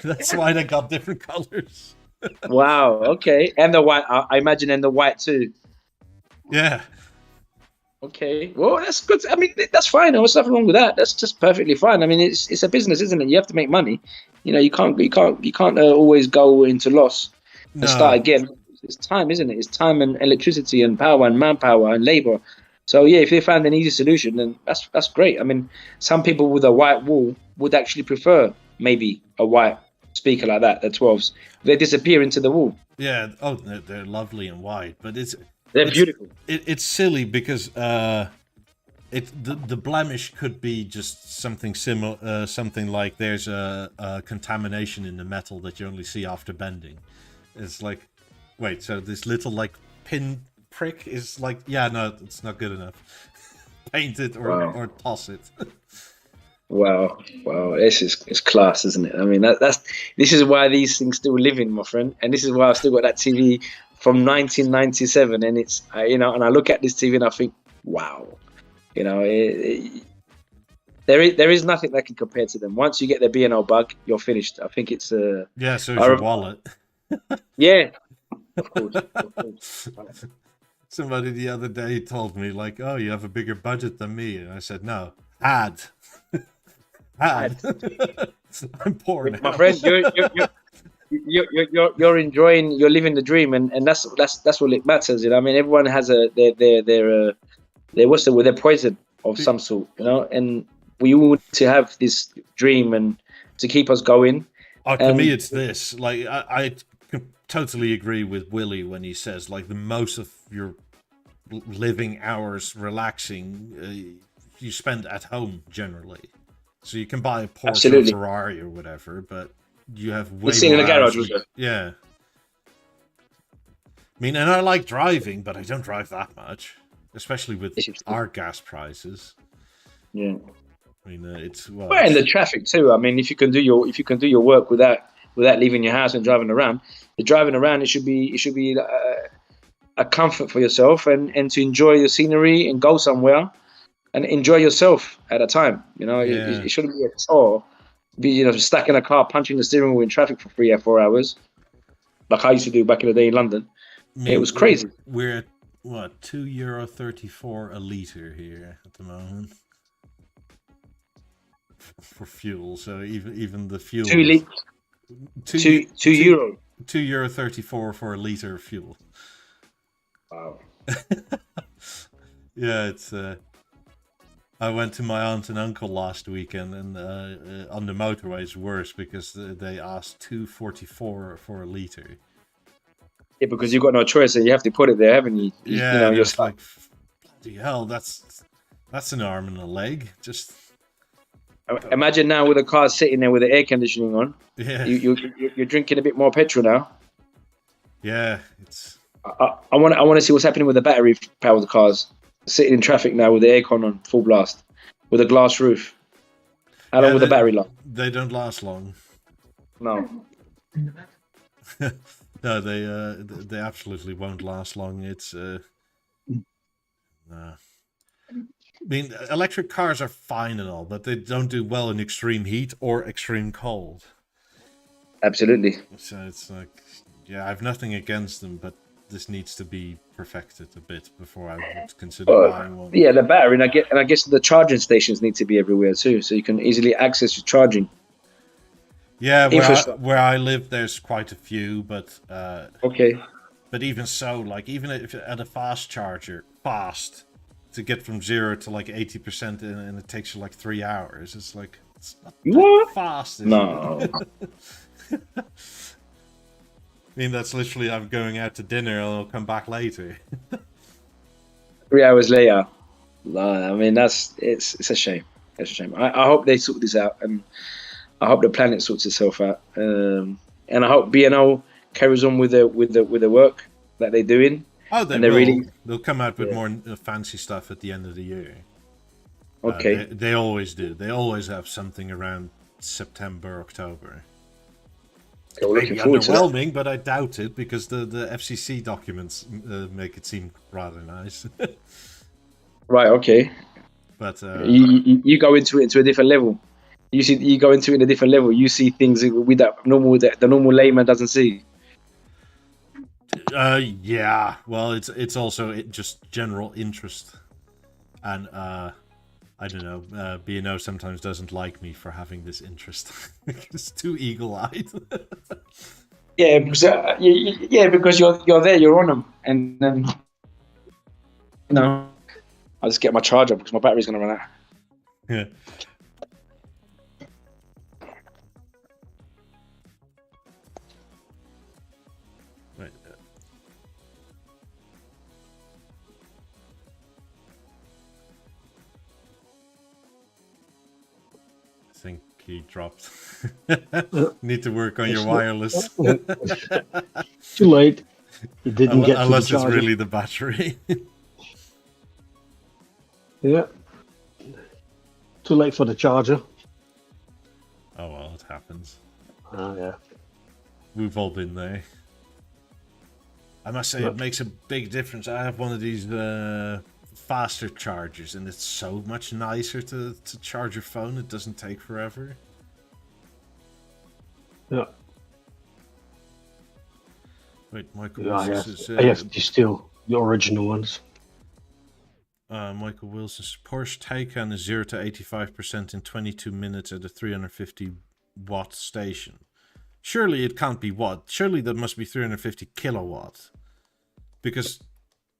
[SPEAKER 1] That's why they got different colors.
[SPEAKER 3] Wow. Okay. And the white, I imagine, and the white too.
[SPEAKER 1] Yeah.
[SPEAKER 3] Okay. Well, that's good. I mean, that's fine. There's nothing wrong with that. That's just perfectly fine. I mean, it's a business, isn't it? You have to make money. You can't always go into loss and start again. it's time, isn't it? It's time and electricity and power and manpower and labor. So yeah, if they found an easy solution, then that's great. I mean, some people with a white wall would actually prefer maybe a white speaker like that, the 12s. They disappear into the wall.
[SPEAKER 1] Yeah. Oh, they're lovely and white, but
[SPEAKER 3] They're beautiful.
[SPEAKER 1] It's silly because the blemish could be just something similar, something like there's a contamination in the metal that you only see after bending. It's like, wait, so this little like pin prick is like, yeah, no, it's not good enough. Paint it or toss it.
[SPEAKER 3] Wow, it's class, isn't it? I mean, this is why these things still live in, my friend, and this is why I've still got that TV from 1997, and it's and I look at this TV and I think, wow, there is nothing that can compare to them. Once you get the B&O bug, you're finished. I think it's
[SPEAKER 1] yeah. So it's your wallet.
[SPEAKER 3] Yeah, of course.
[SPEAKER 1] Somebody the other day told me like, "Oh, you have a bigger budget than me," and I said, "No, ad." I'm poor now.
[SPEAKER 3] My friend, you're enjoying, you're living the dream, and that's what it matters. I mean, everyone has their poison of some sort, and we all need to have this dream and to keep us going.
[SPEAKER 1] To me, it's this. Like I totally agree with Willie when he says like the most of your living hours relaxing you spend at home generally. So you can buy a Porsche or Ferrari or whatever, but you have way
[SPEAKER 3] more in the garage,
[SPEAKER 1] yeah. I mean, and I like driving, but I don't drive that much, especially with our gas prices.
[SPEAKER 3] Yeah.
[SPEAKER 1] I mean, it's
[SPEAKER 3] and the traffic too. I mean, if you can do your work without leaving your house and driving around, it should be a comfort for yourself and to enjoy the scenery and go somewhere. And enjoy yourself at a time. It shouldn't be a chore. Be stuck in a car, punching the steering wheel in traffic for 3 or 4 hours, like I used to do back in the day in London. It was crazy.
[SPEAKER 1] We're at what, €2.34 a litre here at the moment for fuel. So even the fuel.
[SPEAKER 3] €2.
[SPEAKER 1] €2.34 for a litre of fuel.
[SPEAKER 3] Wow.
[SPEAKER 1] Yeah, it's. I went to my aunt and uncle last weekend, and on the motorway it's worse because they asked $2.44 for a litre.
[SPEAKER 3] Yeah, because you've got no choice, and you have to put it there, haven't you?
[SPEAKER 1] Yeah, you're like, bloody hell, that's an arm and a leg. Just
[SPEAKER 3] imagine now with a car sitting there with the air conditioning on.
[SPEAKER 1] Yeah,
[SPEAKER 3] you're drinking a bit more petrol now.
[SPEAKER 1] Yeah, it's.
[SPEAKER 3] I want to see what's happening with the battery powered cars. Sitting in traffic now with the aircon on full blast, with a glass roof. How long will the battery last?
[SPEAKER 1] They don't last long.
[SPEAKER 3] No.
[SPEAKER 1] No, they absolutely won't last long. It's no. I mean, electric cars are fine and all, but they don't do well in extreme heat or extreme cold.
[SPEAKER 3] Absolutely.
[SPEAKER 1] So it's like, yeah, I have nothing against them, but this needs to be perfected a bit before I would consider buying one.
[SPEAKER 3] Yeah, the battery, and I guess the charging stations need to be everywhere too, so you can easily access your charging.
[SPEAKER 1] Yeah, where I live, there's quite a few, but
[SPEAKER 3] okay.
[SPEAKER 1] But even so, like even if at a fast charger, to get from 0 to like 80%, and it takes you like 3 hours. It's like it's not that fast.
[SPEAKER 3] No.
[SPEAKER 1] I mean, that's literally I'm going out to dinner and I'll come back later.
[SPEAKER 3] 3 hours later. No, I mean it's a shame. It's a shame. I hope they sort this out, and I hope the planet sorts itself out. And I hope B&O carries on with the work that they're doing.
[SPEAKER 1] Oh, they'll come out with more fancy stuff at the end of the year.
[SPEAKER 3] Okay.
[SPEAKER 1] They always do. They always have something around September, October.
[SPEAKER 3] Looking forward to
[SPEAKER 1] underwhelming, but I doubt it because the FCC documents make it seem rather nice.
[SPEAKER 3] Right. Okay.
[SPEAKER 1] But
[SPEAKER 3] you go into it to a different level. You go into it in a different level. You see things with the normal layman doesn't see.
[SPEAKER 1] Yeah. Well, it's also just general interest, and I don't know. B&O sometimes doesn't like me for having this interest. It's too eagle-eyed.
[SPEAKER 3] Yeah, because because you're there, you're on them, and then I'll just get my charger because my battery's gonna run out.
[SPEAKER 1] Yeah. Wait. I think he dropped. Need to work on your wireless.
[SPEAKER 2] Too late. You didn't get to the
[SPEAKER 1] Unless it's
[SPEAKER 2] charger.
[SPEAKER 1] really the battery.
[SPEAKER 2] Yeah. Too late for the charger.
[SPEAKER 1] Oh well, it happens.
[SPEAKER 2] Yeah.
[SPEAKER 1] We've all been there. I must say, it makes a big difference. I have one of these faster chargers, and it's so much nicer to charge your phone. It doesn't take forever.
[SPEAKER 2] Yeah.
[SPEAKER 1] Wait, Michael
[SPEAKER 2] Yeah,
[SPEAKER 1] Wilson
[SPEAKER 2] I have to steal the original ones.
[SPEAKER 1] Michael Wilson's Porsche Taycan is 0 to 85% in 22 minutes at a 350 watt station. Surely it can't be watt. Surely that must be 350 kilowatt. Because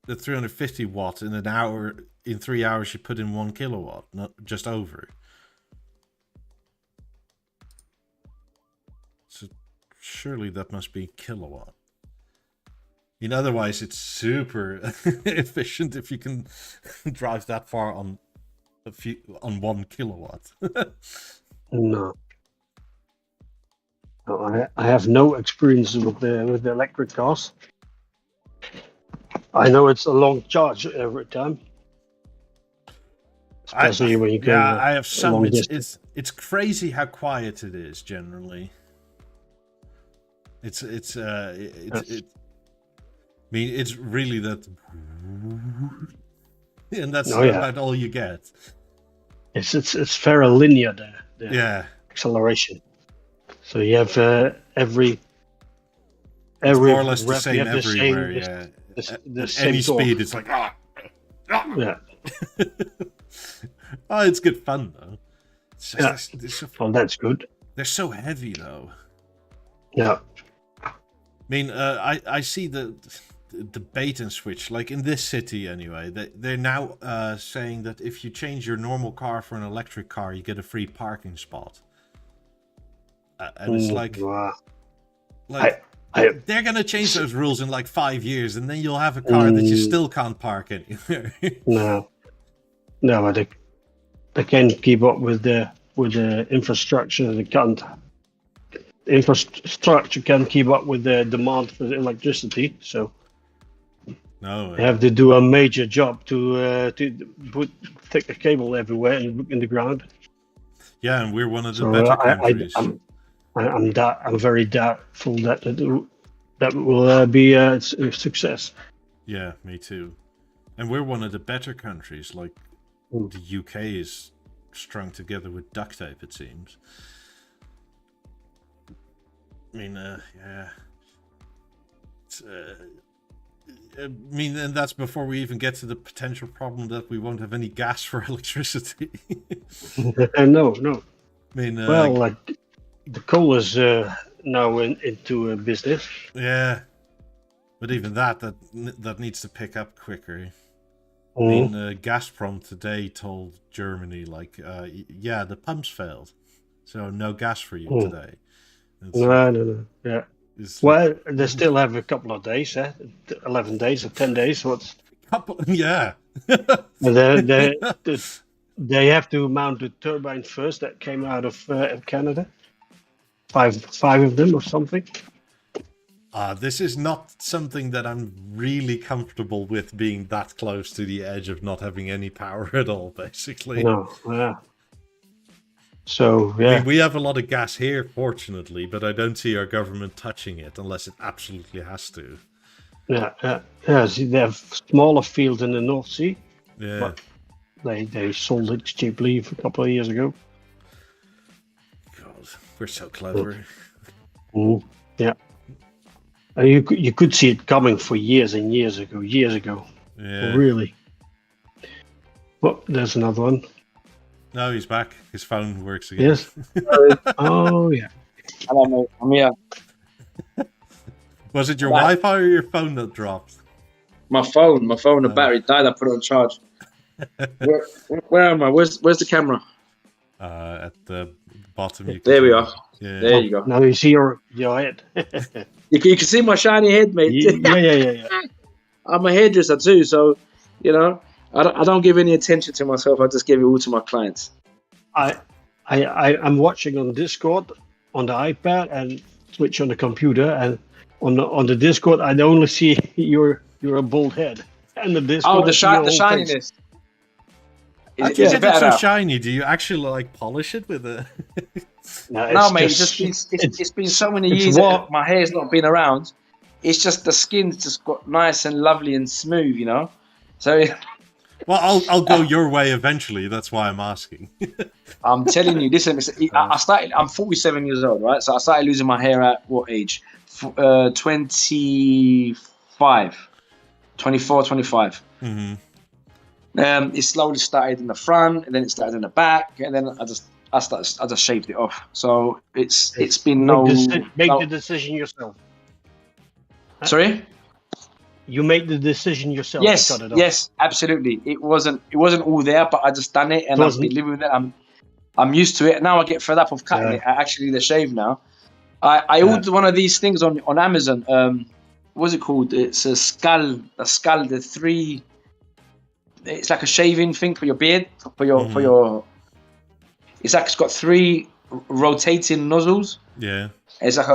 [SPEAKER 1] the 350 watt in an hour, in 3 hours you put in 1 kilowatt, not just over. So surely that must be kilowatt. Otherwise it's super efficient if you can drive that far on 1 kilowatt.
[SPEAKER 2] No. I have no experience with the electric cars. I know it's a long charge every time. Especially when you go.
[SPEAKER 1] Yeah, I have some.
[SPEAKER 2] It's
[SPEAKER 1] crazy how quiet it is generally. It's I mean, it's really that, and that's about all you get.
[SPEAKER 2] It's very linear the acceleration. So you have every
[SPEAKER 1] more or less the
[SPEAKER 2] rep,
[SPEAKER 1] same everywhere.
[SPEAKER 2] The
[SPEAKER 1] at
[SPEAKER 2] same
[SPEAKER 1] any
[SPEAKER 2] torque.
[SPEAKER 1] speed, it's like
[SPEAKER 2] Yeah.
[SPEAKER 1] Oh, it's good fun though. It's just,
[SPEAKER 2] Well, that's good.
[SPEAKER 1] They're so heavy though.
[SPEAKER 2] Yeah.
[SPEAKER 1] I mean, I see the bait and switch, like in this city anyway. They're now saying that if you change your normal car for an electric car, you get a free parking spot. And it's like,
[SPEAKER 2] wow.
[SPEAKER 1] they're gonna change those rules in like 5 years, and then you'll have a car that you still can't park anywhere.
[SPEAKER 2] No, but they can't keep up with the infrastructure. They can't. The infrastructure can't keep up with the demand for the electricity, so
[SPEAKER 1] no,
[SPEAKER 2] they have to do a major job to put thick a cable everywhere in the ground.
[SPEAKER 1] Yeah, and we're one of the better countries.
[SPEAKER 2] I'm very doubtful that will be a success.
[SPEAKER 1] Yeah, me too. And we're one of the better countries. Like the UK is strung together with duct tape, it seems. I mean, yeah. I mean, and that's before we even get to the potential problem that we won't have any gas for electricity.
[SPEAKER 2] No.
[SPEAKER 1] I mean,
[SPEAKER 2] well, like the coal is now into business.
[SPEAKER 1] Yeah, but even that needs to pick up quicker. I mean, Gazprom today told Germany, like, yeah, the pumps failed, so no gas for you today.
[SPEAKER 2] No. Yeah. Well, they still have a couple of days, 11 days or 10 days. What's
[SPEAKER 1] yeah.
[SPEAKER 2] They have to mount the turbine first that came out of Canada. Five of them or something.
[SPEAKER 1] This is not something that I'm really comfortable with, being that close to the edge of not having any power at all, basically.
[SPEAKER 2] No, yeah. So, yeah.
[SPEAKER 1] I mean, we have a lot of gas here, fortunately, but I don't see our government touching it unless it absolutely has to.
[SPEAKER 2] Yeah. See, they have smaller fields in the North Sea.
[SPEAKER 1] Yeah.
[SPEAKER 2] But they sold it cheaply a couple of years ago.
[SPEAKER 1] God, we're so clever.
[SPEAKER 2] Yeah. You could see it coming for years and years ago.
[SPEAKER 1] Yeah.
[SPEAKER 2] Really. Well, there's another one.
[SPEAKER 1] No, he's back. His phone works again.
[SPEAKER 2] Yes. Oh, yeah.
[SPEAKER 3] Hello, mate. I'm here.
[SPEAKER 1] Was it your Wi-Fi or your phone that dropped?
[SPEAKER 3] My phone, the battery died. I put it on charge. Where am I? Where's the camera?
[SPEAKER 1] At the bottom.
[SPEAKER 3] There we are.
[SPEAKER 1] Yeah.
[SPEAKER 3] There you go.
[SPEAKER 2] Now you see your head.
[SPEAKER 3] You can see my shiny head, mate.
[SPEAKER 2] Yeah.
[SPEAKER 3] I'm a hairdresser too, so I don't give any attention to myself. I just give it all to my clients.
[SPEAKER 2] I'm watching on Discord on the iPad and Twitch on the computer, and on the Discord I only see your bald head, and the Discord.
[SPEAKER 3] Oh, the shininess.
[SPEAKER 1] Is it so shiny? Do you actually like polish it with a?
[SPEAKER 3] No, mate. It's been so many years that my hair's not been around. It's just the skin's just got nice and lovely and smooth, So.
[SPEAKER 1] Well, I'll go your way eventually. That's why I'm asking.
[SPEAKER 3] I'm telling you, listen. I'm 47 years old, right? So I started losing my hair at what age? 25, 24, 25.
[SPEAKER 1] Mm-hmm.
[SPEAKER 3] It slowly started in the front, and then it started in the back, and then I just shaved it off. So it's been
[SPEAKER 2] make the decision yourself.
[SPEAKER 3] Sorry.
[SPEAKER 2] You made the decision yourself.
[SPEAKER 3] Yes,
[SPEAKER 2] to cut it off.
[SPEAKER 3] yes, absolutely. It wasn't all there, but I just done it, and I've been living with it. I'm used to it. Now I get fed up of cutting it. I actually the shave now. I ordered one of these things on Amazon. What's it called? It's a skull. The three. It's like a shaving thing for your beard. For your. It's got three rotating nozzles.
[SPEAKER 1] Yeah.
[SPEAKER 3] It's like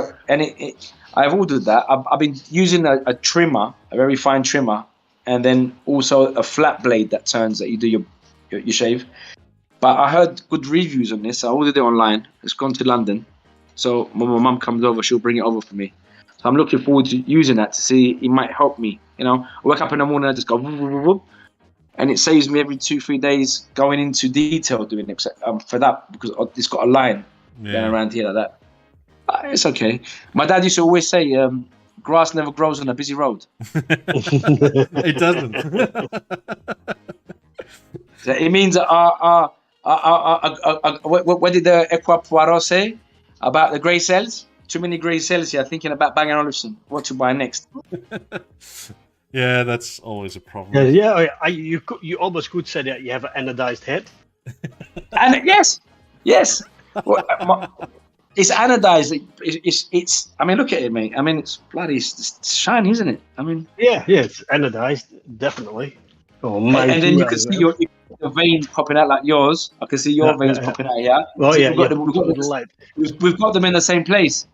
[SPEAKER 3] I've ordered that. I've been using a trimmer, a very fine trimmer, and then also a flat blade that turns that you do your shave. But I heard good reviews on this. I ordered it online. It's gone to London. So when my mum comes over, she'll bring it over for me. So I'm looking forward to using that to see it might help me. I wake up in the morning, I just go, whoop, whoop, whoop, and it saves me every 2-3 days going into detail doing it for that, because it's got a line going around here like that. It's okay. My dad used to always say, grass never grows on a busy road.
[SPEAKER 1] It doesn't.
[SPEAKER 3] It means what did the Equa Poirot say about the grey cells? Too many grey cells here, thinking about Bang & Olufsen. What to buy next?
[SPEAKER 1] Yeah, that's always a problem.
[SPEAKER 2] You almost could say that you have an anodized head.
[SPEAKER 3] And yes. It's anodized. It's. I mean, look at it, mate. I mean, it's bloody shiny, isn't it? I mean.
[SPEAKER 2] Yeah, it's anodized, definitely. Oh,
[SPEAKER 3] and then you can see your veins popping out like yours. I can see your veins popping out here.
[SPEAKER 2] Oh
[SPEAKER 3] so
[SPEAKER 2] yeah,
[SPEAKER 3] we've got them in the same place.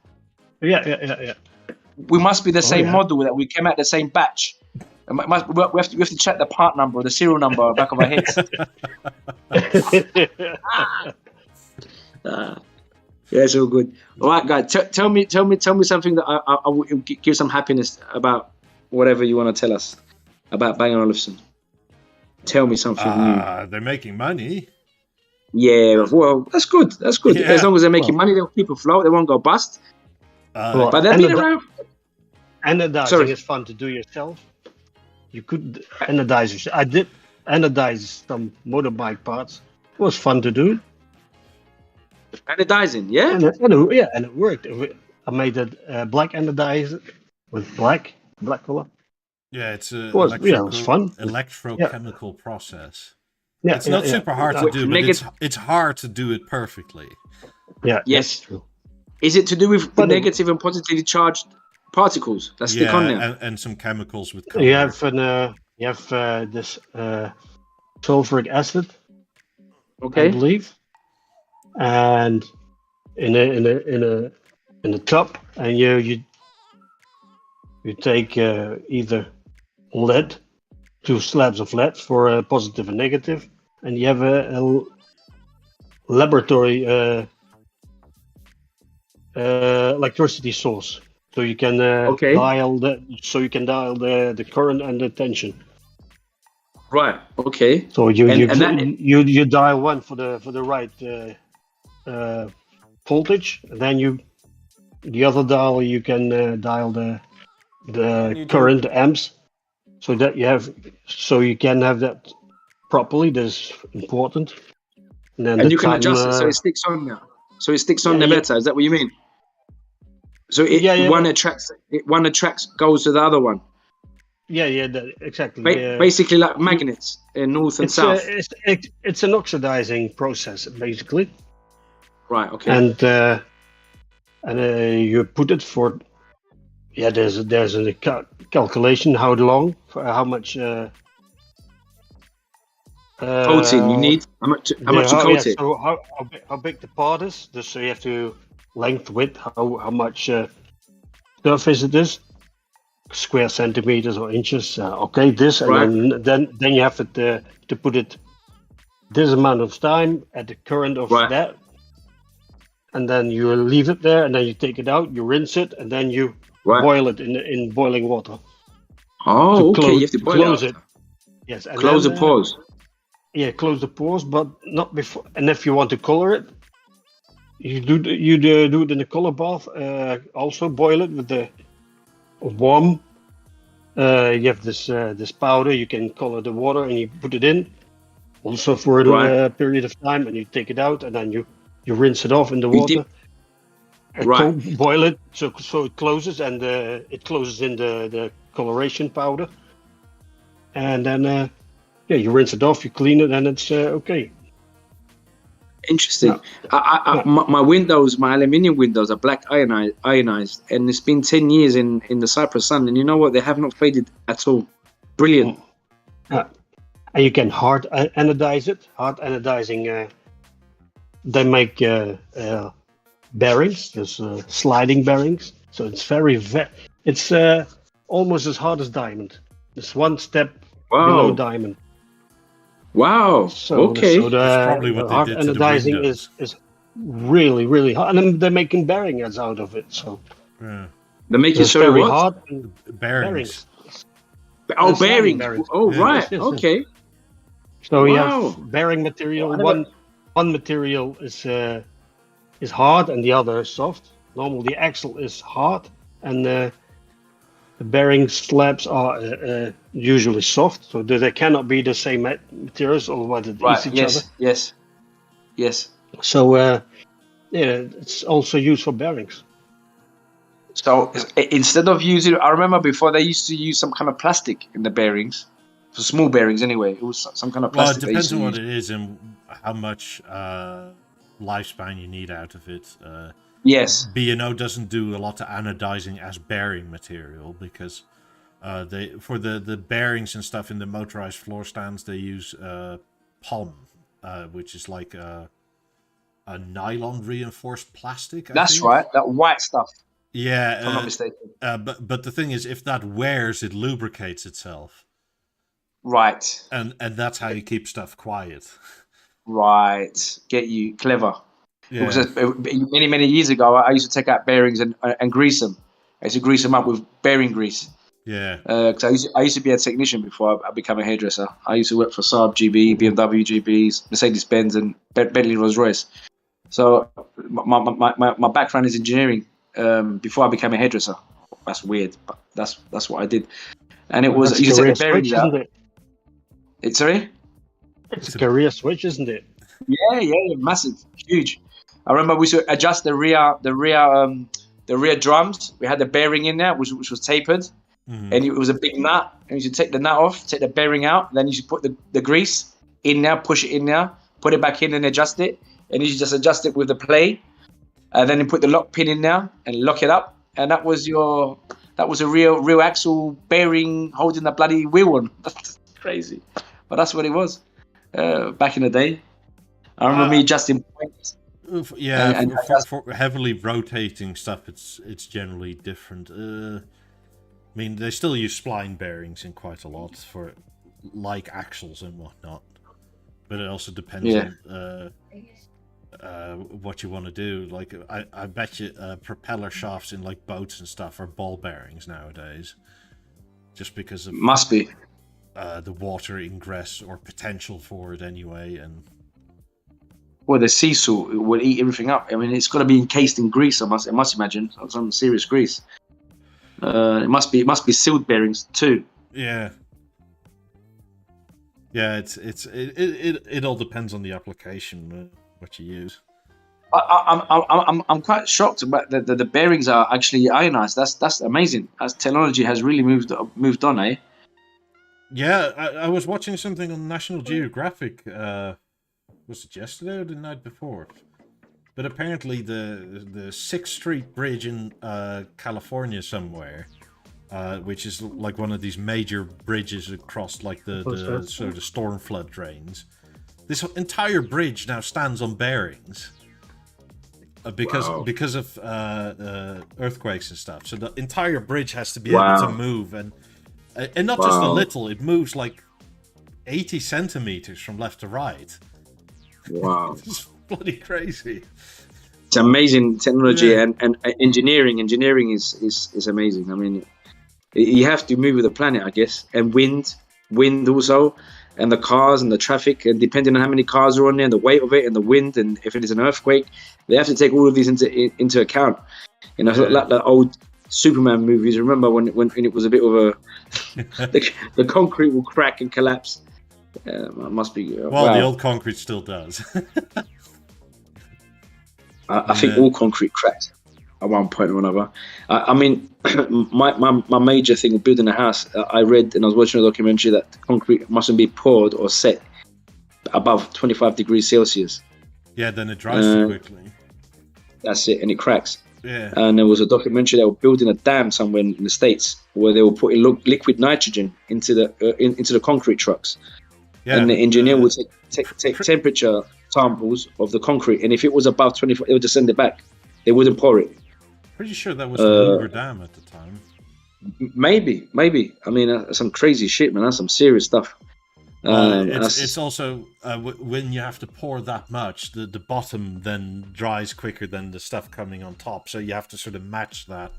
[SPEAKER 2] Yeah.
[SPEAKER 3] We must be the same model that we came out the same batch. We have to check the part number, the serial number on the back of our heads. Yeah, it's all good. All right, guys. Tell me something that I will give some happiness about. Whatever you want to tell us about Bang & Olufsen. Tell me something new.
[SPEAKER 1] They're making money.
[SPEAKER 3] Yeah, well, that's good. That's good. Yeah. As long as they're making money, they'll keep afloat. They won't go bust. But they'll be around.
[SPEAKER 2] Anodizing is fun to do yourself. You could anodize yourself. I did anodize some motorbike parts. It was fun to do.
[SPEAKER 3] Anodizing, yeah?
[SPEAKER 2] And it worked. I made it black anodize with black color.
[SPEAKER 1] Yeah, it
[SPEAKER 2] was fun.
[SPEAKER 1] Electrochemical process.
[SPEAKER 2] Yeah,
[SPEAKER 1] it's not super hard to do, but it's hard to do it perfectly.
[SPEAKER 2] Yeah.
[SPEAKER 3] Yes. True. Is it to do with the negative and positively charged particles that stick on there?
[SPEAKER 1] And some chemicals with color.
[SPEAKER 2] You have this sulfuric acid.
[SPEAKER 3] Okay.
[SPEAKER 2] I believe. And in a tub, and you take either lead, 2 slabs of lead for a positive and negative, and you have a laboratory electricity source, so you can dial the current and the tension.
[SPEAKER 3] Right. Okay.
[SPEAKER 2] So you dial one for the right voltage, and then the other dial you can dial the current amps, so that you can have that properly. That's important. And then
[SPEAKER 3] you can adjust it so it sticks on there. So it sticks on there better. Is that what you mean? So one attracts goes to the other one.
[SPEAKER 2] Yeah, exactly.
[SPEAKER 3] Basically, like magnets in north and south.
[SPEAKER 2] It's an oxidizing process, basically.
[SPEAKER 3] Right. Okay.
[SPEAKER 2] And you put it for. Yeah, there's a calculation how long, for how much.
[SPEAKER 3] Coating you need. How much to coat it?
[SPEAKER 2] So how big the part is? So you have to length, width, how much surface it is, square centimeters or inches. Okay, this, and then you have to put it this amount of time at the current of that, and then you leave it there, and then you take it out, you rinse it, and then you boil it in boiling water.
[SPEAKER 3] Oh, okay. You have to close
[SPEAKER 2] it. Yes, and
[SPEAKER 3] close the pores.
[SPEAKER 2] Yeah, close the pores, but not before. And if you want to color it, you do it in a color bath. Also boil it with the warm. You have this powder. You can color the water, and you put it in. Also for a period of time, and you take it out, and then you rinse it off in the water. Boil it so it closes, and it closes in the coloration powder, and then. You rinse it off, you clean it, and it's okay.
[SPEAKER 3] Interesting. Yeah. My windows, my aluminium windows, are black ionized, and it's been 10 years in the Cyprus sun, and you know what? They have not faded at all. Brilliant.
[SPEAKER 2] And you can hard anodize it. Hard anodizing. They make bearings. There's sliding bearings, so it's it's almost as hard as diamond. It's one step below diamond.
[SPEAKER 3] Wow. Okay.
[SPEAKER 2] So
[SPEAKER 1] that's probably what they did to the windows.
[SPEAKER 2] is really, really hard, and they're making bearings out of it. So
[SPEAKER 3] they're making
[SPEAKER 2] very hard
[SPEAKER 1] bearings.
[SPEAKER 3] Oh, bearings. Oh, right. Okay.
[SPEAKER 2] So you have bearing material. One material is hard, and the other is soft. Normally, the axle is hard, and the bearing slabs are usually soft, so they cannot be the same materials, otherwise it eats each other.
[SPEAKER 3] Yes.
[SPEAKER 2] So it's also used for bearings.
[SPEAKER 3] So instead of using, I remember before they used to use some kind of plastic in the bearings, for small bearings anyway. It was some kind of plastic.
[SPEAKER 1] Well, it depends on what it is and how much lifespan you need out of it.
[SPEAKER 3] Yes.
[SPEAKER 1] B&O doesn't do a lot of anodizing as bearing material because for the bearings and stuff in the motorized floor stands, they use POM, which is like a nylon reinforced plastic.
[SPEAKER 3] That's right, that white stuff.
[SPEAKER 1] Yeah,
[SPEAKER 3] if I'm not mistaken.
[SPEAKER 1] But the thing is, if that wears, it lubricates itself.
[SPEAKER 3] Right.
[SPEAKER 1] And that's how you keep stuff quiet.
[SPEAKER 3] Right. Get you. Clever.
[SPEAKER 1] Yeah.
[SPEAKER 3] Because many years ago, I used to take out bearings and grease them. I used to grease them up with bearing grease.
[SPEAKER 1] Yeah.
[SPEAKER 3] Because I used to be a technician before I became a hairdresser. I used to work for Saab GB, BMW GBs, Mercedes Benz, and Bentley Rolls Royce. So my background is engineering. Before I became a hairdresser. That's weird, but that's what I did. And it was you take the bearings out. It's sorry.
[SPEAKER 2] It's a career switch, isn't it?
[SPEAKER 3] Yeah, massive, huge. I remember we should adjust the rear drums. We had the bearing in there, which was tapered, and it was a big nut. And you should take the nut off, take the bearing out, then you should put the grease in there, push it in there, put it back in, and adjust it. And you should just adjust it with the play, and then you put the lock pin in there and lock it up. And that was a real axle bearing holding the bloody wheel on. That's crazy, but that's what it was back in the day. I remember me adjusting points.
[SPEAKER 1] Yeah, for heavily rotating stuff, it's generally different. I mean, they still use spline bearings in quite a lot for like axles and whatnot, but it also depends on what you want to do. Like, I bet you propeller shafts in like boats and stuff are ball bearings nowadays, just because of
[SPEAKER 3] must be
[SPEAKER 1] the water ingress or potential for it anyway, and.
[SPEAKER 3] Well, the sea salt will eat everything up. I mean, it's got to be encased in grease. I must imagine some serious grease. It must be sealed bearings too.
[SPEAKER 1] Yeah. It all depends on the application, what you use.
[SPEAKER 3] I'm quite shocked about the bearings are actually ionized. That's amazing. As technology has really moved on, eh?
[SPEAKER 1] Yeah, I was watching something on National Geographic. Was it yesterday or the night before? But apparently the 6th Street Bridge in California somewhere, which is like one of these major bridges across like the sort of storm flood drains. This entire bridge now stands on bearings. Because of earthquakes and stuff, so the entire bridge has to be able to move, and not just a little. It moves like 80 centimeters from left to right.
[SPEAKER 3] Wow,
[SPEAKER 1] it's bloody crazy.
[SPEAKER 3] It's amazing technology and engineering. Engineering is amazing. I mean, you have to move with the planet, I guess, and wind also. And the cars and the traffic, and depending on how many cars are on there, and the weight of it, and the wind, and if it is an earthquake, they have to take all of these into account. You know, like the old Superman movies. Remember when it was a bit of a the concrete will crack and collapse. Must be
[SPEAKER 1] well, the old concrete still does.
[SPEAKER 3] I think all concrete cracks at one point or another. I mean, my major thing of building a house, I read and I was watching a documentary that concrete mustn't be poured or set above 25 degrees Celsius.
[SPEAKER 1] Yeah, then it dries too quickly.
[SPEAKER 3] That's it, and it cracks.
[SPEAKER 1] Yeah.
[SPEAKER 3] And there was a documentary that were building a dam somewhere in the States where they were putting liquid nitrogen into the concrete trucks. Yeah, and the engineer would take temperature samples of the concrete, and if it was above 25, they would just send it back. They wouldn't pour it.
[SPEAKER 1] Pretty sure that was the Hoover Dam at the time.
[SPEAKER 3] Maybe. I mean, some crazy shit, man. That's some serious stuff.
[SPEAKER 1] It's also when you have to pour that much, the bottom then dries quicker than the stuff coming on top. So you have to sort of match that,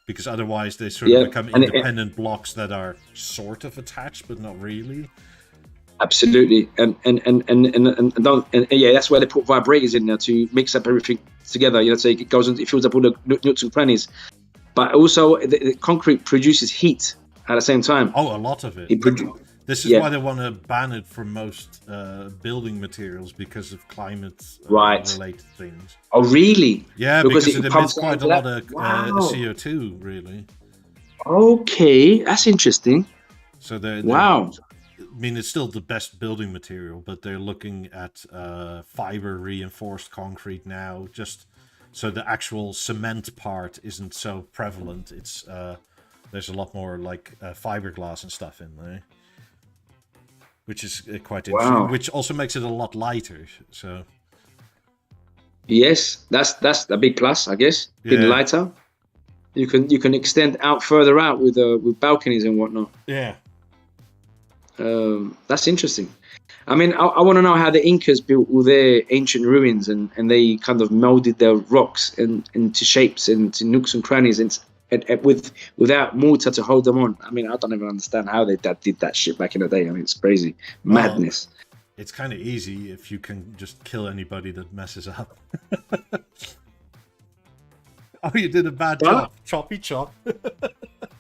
[SPEAKER 1] because otherwise they sort of become independent blocks that are sort of attached, but not really.
[SPEAKER 3] Absolutely, and that's why they put vibrators in there to mix up everything together. You know, so it goes and it fills up all the nooks and crannies. But also, the concrete produces heat at the same time.
[SPEAKER 1] Oh, a lot of it. This is why they want to ban it from most building materials, because of climate-related things.
[SPEAKER 3] Oh, really?
[SPEAKER 1] Yeah, because it emits quite a lot of CO2, really.
[SPEAKER 3] Okay, that's interesting.
[SPEAKER 1] So they're I mean, it's still the best building material, but they're looking at fiber reinforced concrete now, just so the actual cement part isn't so prevalent. It's there's a lot more like fiberglass and stuff in there, which is quite interesting. Which also makes it a lot lighter. So
[SPEAKER 3] yes, that's a big plus, I guess. Being lighter, you can extend out further out with balconies and whatnot.
[SPEAKER 1] Yeah.
[SPEAKER 3] That's interesting. I mean, I want to know how the Incas built all their ancient ruins, and they kind of molded their rocks into shapes and to nooks and crannies, and without mortar to hold them on. I mean, I don't even understand how they did that shit back in the day. I mean, it's crazy, madness.
[SPEAKER 1] It's kind of easy if you can just kill anybody that messes up. Oh, you did a bad job. Choppy chop.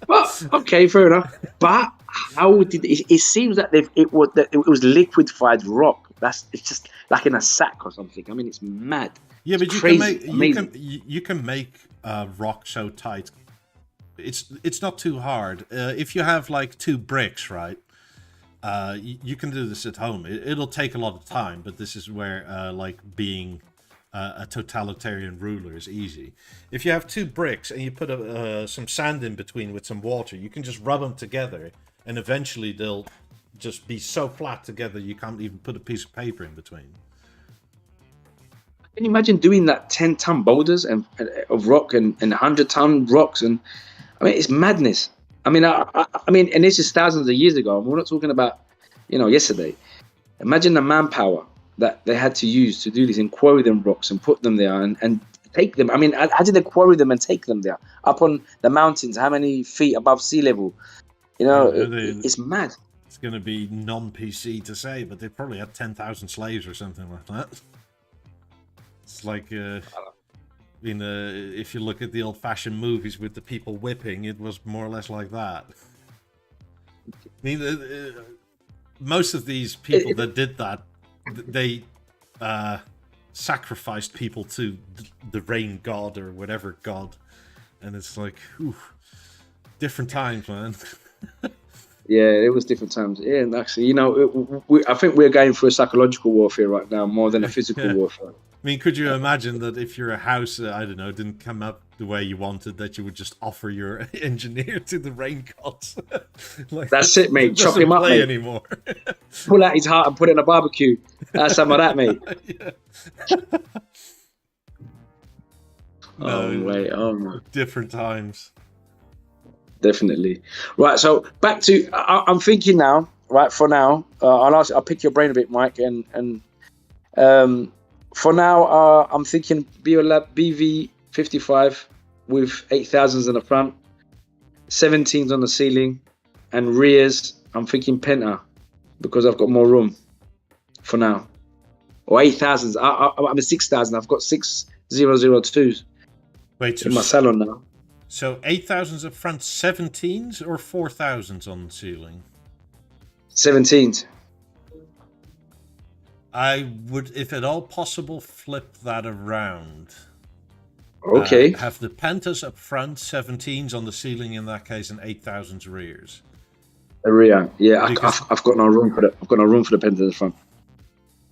[SPEAKER 3] Well, okay, fair enough. But how did it seems that it was liquefied rock. It's just like in a sack or something. I mean, it's mad.
[SPEAKER 1] Yeah, but you can make rock so tight. It's not too hard. If you have like 2 bricks, right? You can do this at home. It'll take a lot of time, but this is where like being a totalitarian ruler is easy. If you have 2 bricks and you put some sand in between with some water, you can just rub them together, and eventually they'll just be so flat together you can't even put a piece of paper in between.
[SPEAKER 3] Can you imagine doing that 10-ton boulders and of rock and 100-ton rocks? And I mean, it's madness. I mean, I mean, and this is thousands of years ago. We're not talking about, yesterday. Imagine the manpower that they had to use to do this and quarry them rocks and put them there and take them. I mean, how did they quarry them and take them there? Up on the mountains, how many feet above sea level? It's mad.
[SPEAKER 1] It's going to be non-PC to say, but they probably had 10,000 slaves or something like that. It's like, if you look at the old-fashioned movies with the people whipping, it was more or less like that. I mean, most of these people that did that, they sacrificed people to the rain god or whatever god, and it's like, whew, different times, man.
[SPEAKER 3] Yeah, it was different times. Yeah, and actually, you know, I think we're going through a psychological warfare right now more than a physical warfare.
[SPEAKER 1] I mean, could you imagine that if your house, I don't know, didn't come up the way you wanted, that you would just offer your engineer to the rain gods? Like,
[SPEAKER 3] that's it, mate. Chop him up, mate.
[SPEAKER 1] Anymore.
[SPEAKER 3] Pull out his heart and put it in a barbecue. That's some of that, mate.
[SPEAKER 1] Yeah. No,
[SPEAKER 3] wait. Oh,
[SPEAKER 1] different times.
[SPEAKER 3] Definitely. Right. So back to, I'm thinking now. Right. For now, I'll pick your brain a bit, Mike, and for now, I'm thinking Beolab BV55 with 8,000s in the front, 17s on the ceiling, and rears. I'm thinking Penta because I've got more room for now. Or 8,000s. I'm a 6,000. I've got 6002s in my salon now.
[SPEAKER 1] So 8,000s up front, 17s or 4,000s on the ceiling?
[SPEAKER 3] 17s.
[SPEAKER 1] I would, if at all possible, flip that around.
[SPEAKER 3] Okay.
[SPEAKER 1] Have the Pentas up front, 17s on the ceiling in that case, and 8,000s rears.
[SPEAKER 3] A rear, yeah. I've got no room for that. I've got no room for the Penta at the front.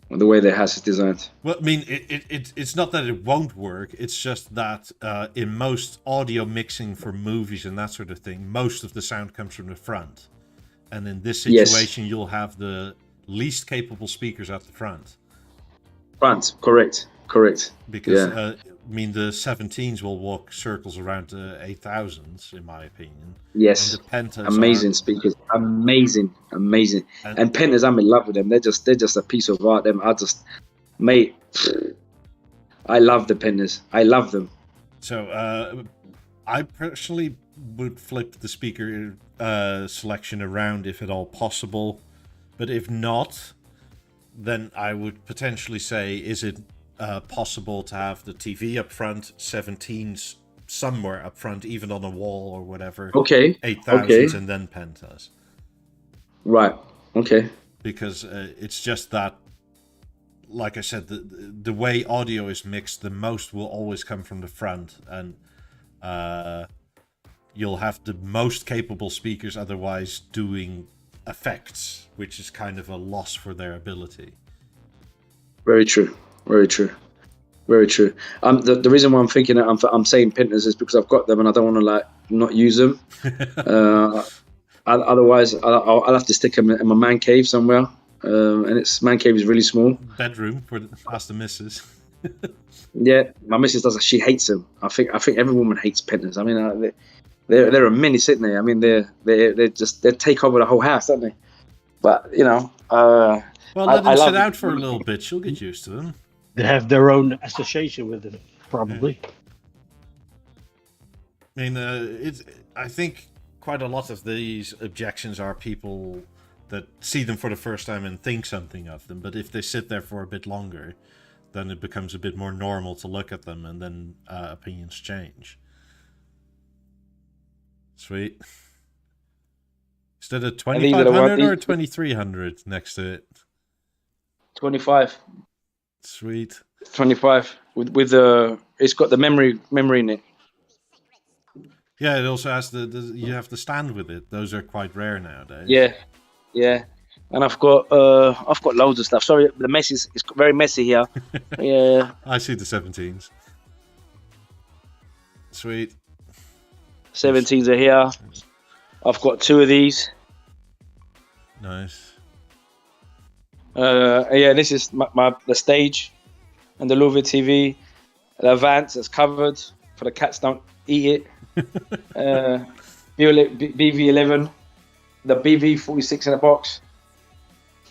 [SPEAKER 3] The way the house is designed.
[SPEAKER 1] Well, I mean, it's not that it won't work. It's just that in most audio mixing for movies and that sort of thing, most of the sound comes from the front. And in this situation, you'll have the least capable speakers at the front.
[SPEAKER 3] Correct.
[SPEAKER 1] Because I mean, the 17s will walk circles around the 8,000s, in my opinion.
[SPEAKER 3] Yes,
[SPEAKER 1] and the Pentas
[SPEAKER 3] amazing speakers, amazing. And Pentas, I'm in love with them. They're just a piece of art. Mate, I love the Pentas. I love them.
[SPEAKER 1] So I personally would flip the speaker selection around if at all possible. But if not, then I would potentially say, is it possible to have the TV up front, 17s somewhere up front, even on a wall or whatever?
[SPEAKER 3] Okay.
[SPEAKER 1] 8,000s and then Pentas.
[SPEAKER 3] Right. Okay.
[SPEAKER 1] Because it's just that, like I said, the way audio is mixed, the most will always come from the front, and you'll have the most capable speakers otherwise doing effects, which is kind of a loss for their ability. Very true.
[SPEAKER 3] The reason why I'm thinking that I'm saying Pentas is because I've got them and I don't want to not use them. Otherwise, I'll have to stick them in my man cave somewhere. And its man cave is really small.
[SPEAKER 1] Bedroom for the missus.
[SPEAKER 3] Yeah, my missus does. She hates them. I think every woman hates Pentas. I mean, there are many sitting there. I mean, they take over the whole house, don't they? But you know,
[SPEAKER 1] well, let them sit out for a little bit. She'll get used to them.
[SPEAKER 2] They have their own association with it, probably.
[SPEAKER 1] I mean, I think quite a lot of these objections are people that see them for the first time and think something of them. But if they sit there for a bit longer, then it becomes a bit more normal to look at them, and then opinions change. Sweet. Is that a 2,500 or a 2,300 next to it?
[SPEAKER 3] 25.
[SPEAKER 1] Sweet.
[SPEAKER 3] 25 with it's got the memory in it.
[SPEAKER 1] Yeah, it also has you have the stand with it. Those are quite rare nowadays.
[SPEAKER 3] Yeah. And I've got loads of stuff. Sorry, the mess is very messy here. Yeah.
[SPEAKER 1] I see the 17s. Sweet.
[SPEAKER 3] 17s are here. I've got 2 of these.
[SPEAKER 1] Nice.
[SPEAKER 3] Yeah, this is the stage and the Louvet TV. The Vance that's covered for the cats don't eat it. BV11, the BV46 in a box.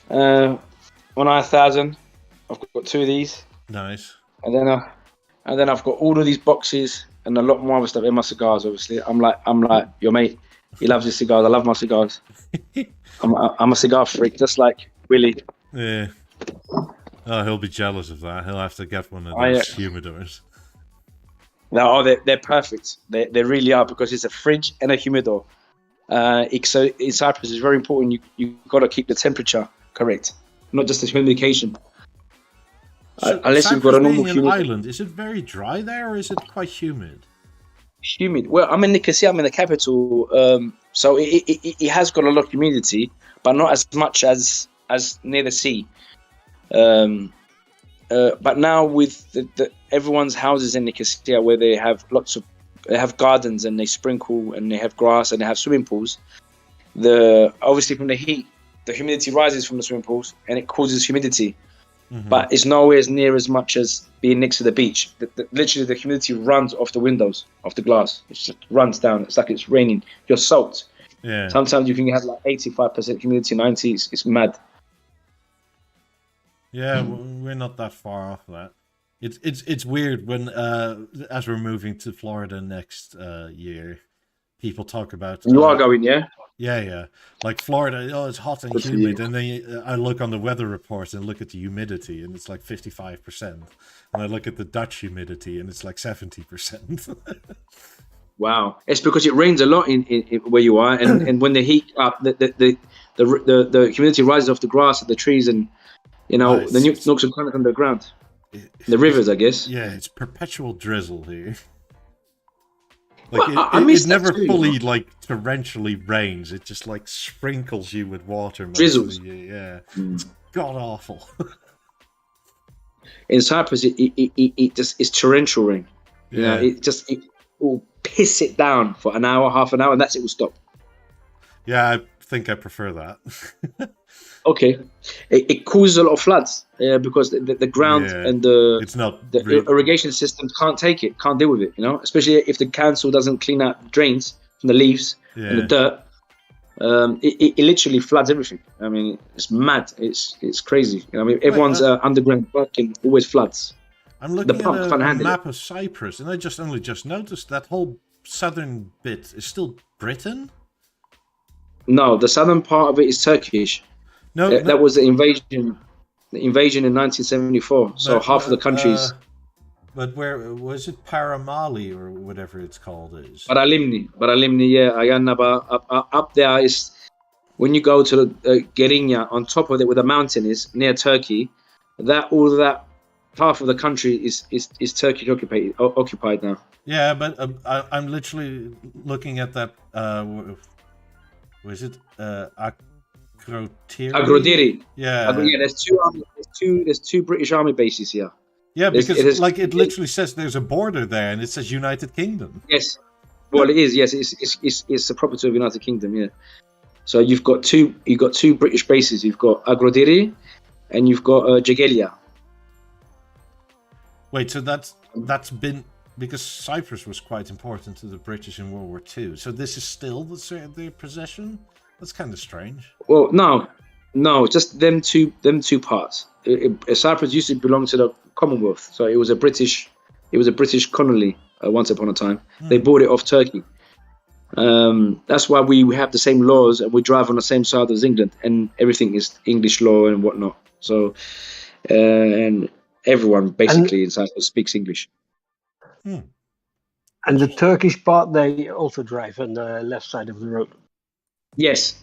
[SPEAKER 3] 1000. I've got 2 of these.
[SPEAKER 1] Nice. And
[SPEAKER 3] then I've got all of these boxes and a lot more other stuff in my cigars. Obviously, I'm like your mate. He loves his cigars. I love my cigars. I'm a cigar freak, just like Willie.
[SPEAKER 1] Yeah. Oh, he'll be jealous of that. He'll have to get one of those humidors.
[SPEAKER 3] No, they're perfect. They really are, because it's a fridge and a humidor. So in Cyprus, it's very important. You got to keep the temperature correct, not just the humidification.
[SPEAKER 1] So
[SPEAKER 3] unless you've got
[SPEAKER 1] Cyprus
[SPEAKER 3] a normal
[SPEAKER 1] being an
[SPEAKER 3] humidity.
[SPEAKER 1] island, is it very dry there or is it quite humid?
[SPEAKER 3] Humid. Well, I'm in Nicosia. I'm in the capital, so it has got a lot of humidity, but not as much as near the sea. But now with the everyone's houses in Nicosia, where they have gardens and they sprinkle and they have grass and they have swimming pools. Obviously from the heat, the humidity rises from the swimming pools and it causes humidity.
[SPEAKER 1] Mm-hmm.
[SPEAKER 3] But it's nowhere near as much as being next to the beach. Literally, the humidity runs off the windows, off the glass. It just runs down. It's like it's raining. You're soaked.
[SPEAKER 1] Yeah.
[SPEAKER 3] Sometimes you can have like 85% humidity, 90. It's mad.
[SPEAKER 1] Yeah, we're not that far off that. It's weird when as we're moving to Florida next year, people talk about
[SPEAKER 3] You are going, yeah?
[SPEAKER 1] Yeah. Like Florida, oh, it's hot and
[SPEAKER 3] Good for
[SPEAKER 1] humid.
[SPEAKER 3] you.
[SPEAKER 1] And then I look on the weather report and look at the humidity, and it's like 55%. And I look at the Dutch humidity, and it's like 70%.
[SPEAKER 3] Wow. It's because it rains a lot in where you are, and when the heat up, the humidity rises off the grass and the trees, and the nooks and crannies underground. The rivers, I guess.
[SPEAKER 1] Yeah, it's perpetual drizzle here.
[SPEAKER 3] Well,
[SPEAKER 1] Like
[SPEAKER 3] I miss
[SPEAKER 1] it
[SPEAKER 3] that
[SPEAKER 1] never
[SPEAKER 3] too,
[SPEAKER 1] fully like torrentially rains. It just like sprinkles you with water. most
[SPEAKER 3] Drizzles.
[SPEAKER 1] of the year. Yeah, it's god awful.
[SPEAKER 3] In Cyprus, it just is torrential rain.
[SPEAKER 1] Yeah.
[SPEAKER 3] It will piss it down for an hour, half an hour, and that's it will stop.
[SPEAKER 1] Yeah, I think I prefer that.
[SPEAKER 3] Okay, it causes a lot of floods because the ground
[SPEAKER 1] Yeah,
[SPEAKER 3] and
[SPEAKER 1] it's not
[SPEAKER 3] the
[SPEAKER 1] really-
[SPEAKER 3] irrigation system can't deal with it. Especially if the council doesn't clean out drains from the leaves and the
[SPEAKER 1] Yeah.
[SPEAKER 3] dirt. It literally floods everything. I mean, it's mad. It's crazy. Everyone's underground working always floods.
[SPEAKER 1] I'm looking
[SPEAKER 3] pump
[SPEAKER 1] at
[SPEAKER 3] can't
[SPEAKER 1] a
[SPEAKER 3] handle it.
[SPEAKER 1] map of Cyprus, and I only just noticed that whole southern bit is still Britain.
[SPEAKER 3] No, the southern part of it is Turkish.
[SPEAKER 1] No,
[SPEAKER 3] That was the invasion. The invasion in 1974. So half of the countries.
[SPEAKER 1] But where was it? Paramali or whatever it's called is.
[SPEAKER 3] Paralimni, yeah. Ayanaba, up there is when you go to Gerinya, on top of it, where the mountain is near Turkey. All that half of the country is Turkish occupied now.
[SPEAKER 1] Yeah, but I'm literally looking at that. Was it Agrotiri?
[SPEAKER 3] Agrodiri.
[SPEAKER 1] Yeah.
[SPEAKER 3] There's two British Army bases here.
[SPEAKER 1] Yeah, because
[SPEAKER 3] it
[SPEAKER 1] literally says there's a border there, and it says United Kingdom.
[SPEAKER 3] Yes. Well, it is. Yes, it's the property of the United Kingdom. Yeah. So you've got two British bases. You've got Agrodiri, and you've got Jagelia.
[SPEAKER 1] Wait, so that's been because Cyprus was quite important to the British in World War II. So this is still their possession. That's kind of strange.
[SPEAKER 3] Well, no, just them two parts. Cyprus used to belong to the Commonwealth, so it was a British colony once upon a time. They bought it off Turkey. That's why we have the same laws and we drive on the same side as England, and everything is English law and whatnot. So, and everyone basically in Cyprus speaks English.
[SPEAKER 2] And the Turkish part, they also drive on the left side of the road.
[SPEAKER 3] Yes.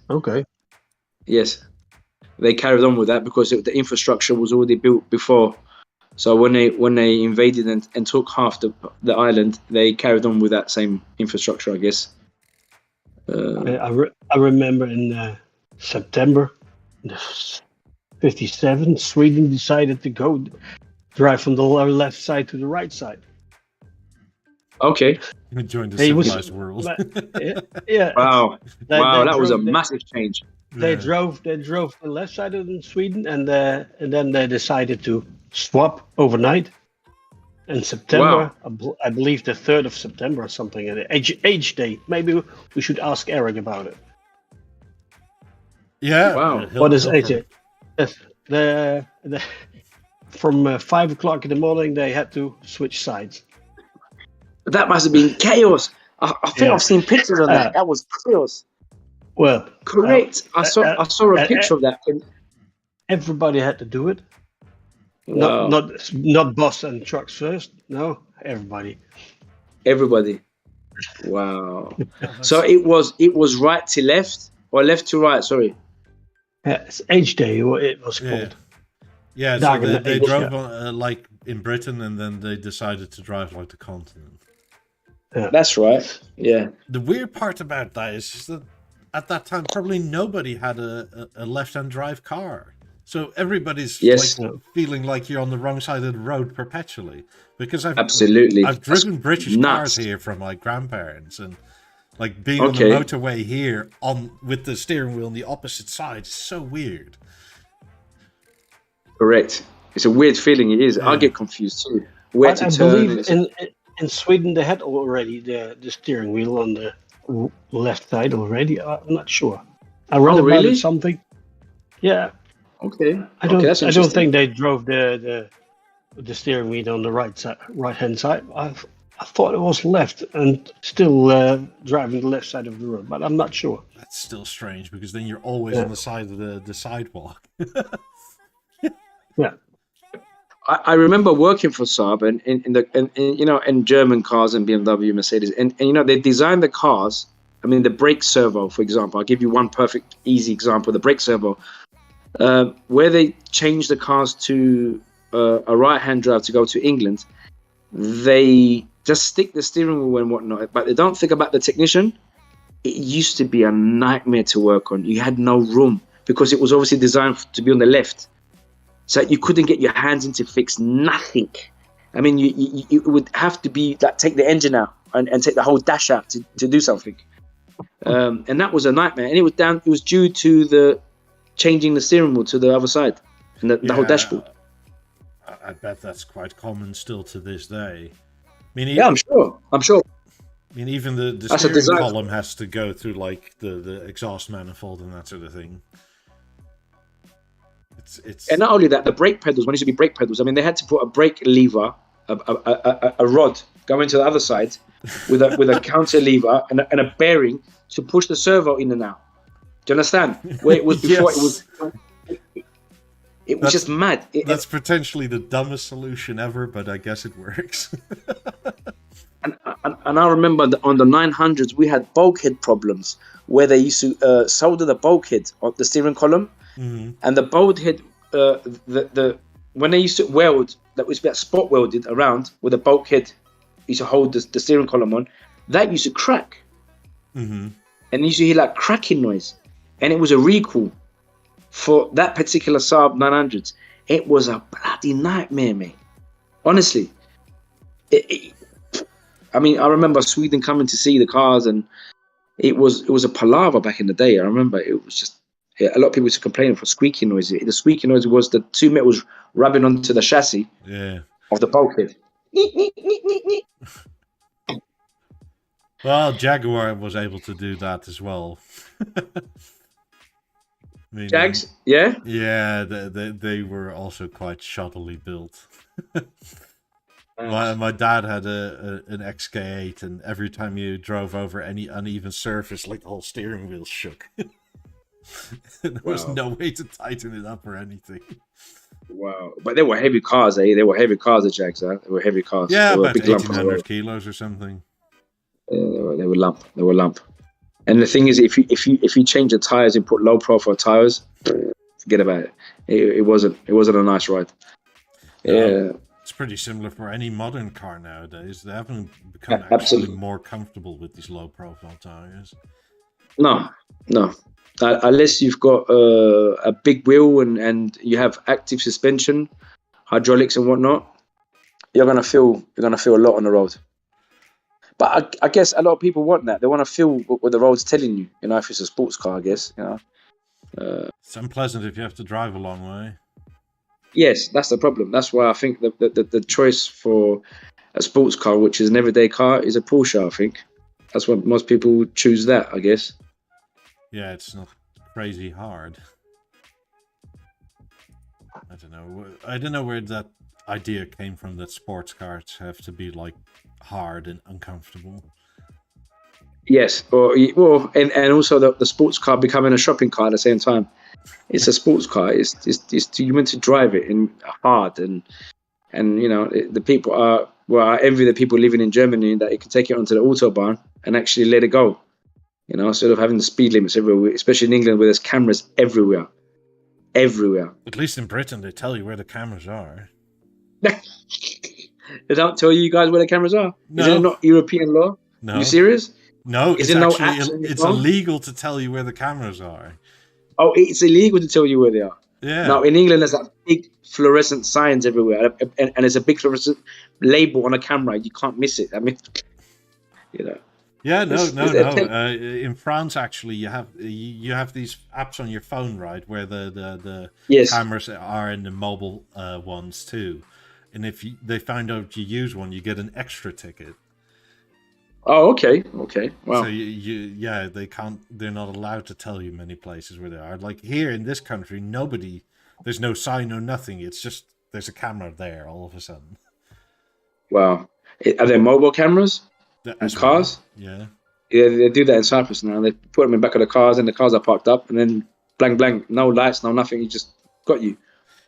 [SPEAKER 2] Okay.
[SPEAKER 3] Yes, they carried on with that because the infrastructure was already built before. So when they invaded and took half the island, they carried on with that same infrastructure, I guess.
[SPEAKER 2] I remember in September 57, Sweden decided to go drive from the left side to the right side.
[SPEAKER 3] Okay.
[SPEAKER 1] Join the
[SPEAKER 2] Hey,
[SPEAKER 1] civilized world.
[SPEAKER 2] Yeah.
[SPEAKER 3] Wow.
[SPEAKER 2] They
[SPEAKER 3] That was a
[SPEAKER 2] drove-
[SPEAKER 3] massive change.
[SPEAKER 2] They drove the left side of Sweden, and then they decided to swap overnight. In September, I believe the 3rd of September or something, at Age Day. Maybe we should ask Eric about it.
[SPEAKER 1] Yeah.
[SPEAKER 3] Wow.
[SPEAKER 2] What is Age Day? Yes, from 5 o'clock in the morning, they had to switch sides.
[SPEAKER 3] That must have been chaos. I think I've seen pictures of that. That was chaos.
[SPEAKER 2] Well,
[SPEAKER 3] Correct. I saw a picture of that.
[SPEAKER 2] everybody had to do it.
[SPEAKER 3] Wow.
[SPEAKER 2] Not bus and trucks first. No, everybody.
[SPEAKER 3] Everybody. Wow. So it was right to left or left to right. Sorry.
[SPEAKER 2] Yeah, it's Age Day. It was
[SPEAKER 1] Yeah.
[SPEAKER 2] called.
[SPEAKER 1] Yeah, so
[SPEAKER 2] Dagen
[SPEAKER 1] they
[SPEAKER 2] Engels,
[SPEAKER 1] drove
[SPEAKER 2] yeah.
[SPEAKER 1] on, like in Britain, and then they decided to drive like the continent.
[SPEAKER 3] That's right. Yeah.
[SPEAKER 1] The weird part about that is just that at that time, probably nobody had a left-hand drive car. So everybody's
[SPEAKER 3] Yes.
[SPEAKER 1] like feeling like you're on the wrong side of the road perpetually. Because
[SPEAKER 3] Absolutely.
[SPEAKER 1] I've driven British cars
[SPEAKER 3] nuts.
[SPEAKER 1] here from my grandparents, and like being
[SPEAKER 3] Okay.
[SPEAKER 1] on the motorway here with the steering wheel on the opposite side is so weird.
[SPEAKER 3] Correct. It's a weird feeling. It is.
[SPEAKER 1] Yeah.
[SPEAKER 3] I get confused too. Where
[SPEAKER 2] But
[SPEAKER 3] to
[SPEAKER 2] I
[SPEAKER 3] turn.
[SPEAKER 2] believe in Sweden they had already the steering wheel on the left side already. I'm not sure. I read about
[SPEAKER 3] really?
[SPEAKER 2] it something. Yeah.
[SPEAKER 3] Okay.
[SPEAKER 2] I don't.
[SPEAKER 3] That's
[SPEAKER 2] I don't
[SPEAKER 3] interesting.
[SPEAKER 2] think they drove the steering wheel on the right hand side. I thought it was left, and still driving the left side of the road, but I'm not sure.
[SPEAKER 1] That's still strange, because then you're always on the side of the sidewalk.
[SPEAKER 2] Yeah.
[SPEAKER 3] I remember working for Saab and in German cars and BMW, Mercedes, and they designed the cars. I mean, the brake servo, for example. I'll give you one perfect, easy example. The brake servo, where they changed the cars to a right-hand drive to go to England, they just stick the steering wheel and whatnot, but they don't think about the technician. It used to be a nightmare to work on. You had no room because it was obviously designed to be on the left. So you couldn't get your hands in to fix nothing. I mean, you would have to be like take the engine out and take the whole dash out to do something. And that was a nightmare. And it was due to the changing the steering wheel to the other side and the whole dashboard.
[SPEAKER 1] I bet that's quite common still to this day. I mean,
[SPEAKER 3] I'm sure. I
[SPEAKER 1] mean, even the
[SPEAKER 3] That's a
[SPEAKER 1] steering
[SPEAKER 3] design.
[SPEAKER 1] column has to go through like the exhaust manifold and that sort of thing. It's
[SPEAKER 3] And not only that, the brake pedals, when it used to be brake pedals, I mean, they had to put a brake lever, a rod going to the other side with a counter lever and a bearing to push the servo in and out. Do you understand? Where it was before,
[SPEAKER 1] Yes.
[SPEAKER 3] it was just mad.
[SPEAKER 1] That's potentially the dumbest solution ever, but I guess it works.
[SPEAKER 3] And I remember on the 900s, we had bulkhead problems where they used to solder the bulkhead on the steering column.
[SPEAKER 1] Mm-hmm.
[SPEAKER 3] And the bulkhead, when they used to weld, that was about spot welded around with a bulkhead used to hold the steering column on, that used to crack.
[SPEAKER 1] Mm-hmm.
[SPEAKER 3] And you used to hear like cracking noise. And it was a recall for that particular Saab 900s. It was a bloody nightmare, mate. Honestly. I mean, I remember Sweden coming to see the cars, and it was a palaver back in the day. I remember it was just, a lot of people used to complain for squeaky noise. The squeaky noise was the two metals rubbing onto the chassis of the bulkhead.
[SPEAKER 1] Well, Jaguar was able to do that as well. I mean,
[SPEAKER 3] Jags, yeah?
[SPEAKER 1] Yeah, they were also quite shoddily built. My dad had an XK8, and every time you drove over any uneven surface, like the whole steering wheel shook. There was no way to tighten it up or anything.
[SPEAKER 3] Wow. But they were heavy cars, eh? They were heavy cars, the Jags, huh? They were heavy cars.
[SPEAKER 1] Yeah,
[SPEAKER 3] they were
[SPEAKER 1] about
[SPEAKER 3] big lump
[SPEAKER 1] 1,800 kilos or something.
[SPEAKER 3] They were lump. They were lump. And the thing is, if you change the tires and put low profile tires, forget about it. It wasn't a nice ride. Yeah.
[SPEAKER 1] It's pretty similar for any modern car nowadays. They haven't become actually more comfortable with these low profile tires.
[SPEAKER 3] No. Unless you've got a big wheel and you have active suspension, hydraulics and whatnot, you're gonna feel a lot on the road. But I guess a lot of people want that. They want to feel what the road's telling you. You know, if it's a sports car, I guess. You know,
[SPEAKER 1] it's unpleasant if you have to drive a long way.
[SPEAKER 3] Yes, that's the problem. That's why I think the choice for a sports car, which is an everyday car, is a Porsche. I think that's what most people choose. That, I guess.
[SPEAKER 1] Yeah, it's not crazy hard. I don't know where that idea came from, that sports cars have to be like hard and uncomfortable.
[SPEAKER 3] Yes, and also the sports car becoming a shopping car at the same time. It's a sports car. It's you meant to drive it in hard and you know the people are. Well, I envy the people living in Germany that you can take it onto the autobahn and actually let it go. You know, instead of having the speed limits everywhere, especially in England where there's cameras everywhere. everywhere.
[SPEAKER 1] At least in Britain, they tell you where the cameras are.
[SPEAKER 3] They don't tell you guys where the cameras are.
[SPEAKER 1] No.
[SPEAKER 3] Is it not European law?
[SPEAKER 1] No.
[SPEAKER 3] Are you serious?
[SPEAKER 1] No,
[SPEAKER 3] Is
[SPEAKER 1] it's
[SPEAKER 3] there no
[SPEAKER 1] actually
[SPEAKER 3] apps on your
[SPEAKER 1] it's
[SPEAKER 3] phone?
[SPEAKER 1] illegal to tell you where the cameras are.
[SPEAKER 3] Oh, it's illegal to tell you where they are.
[SPEAKER 1] Yeah.
[SPEAKER 3] Now, in England, there's like big fluorescent signs everywhere, and there's a big fluorescent label on a camera. You can't miss it. I mean, you know.
[SPEAKER 1] Yeah, no. In France, actually, you have these apps on your phone, right, where the
[SPEAKER 3] Yes.
[SPEAKER 1] cameras are in the mobile ones too, and if they find out you use one, you get an extra ticket.
[SPEAKER 3] Oh, okay. Wow.
[SPEAKER 1] So they're not allowed to tell you many places where they are. Like here in this country, there's no sign, no nothing. It's just there's a camera there all of a sudden.
[SPEAKER 3] Wow. Are there mobile cameras in cars?
[SPEAKER 1] Yeah.
[SPEAKER 3] Yeah, they do that in Cyprus now. They put them in the back of the cars, and the cars are parked up, and then blank, no lights, no nothing. You just got you.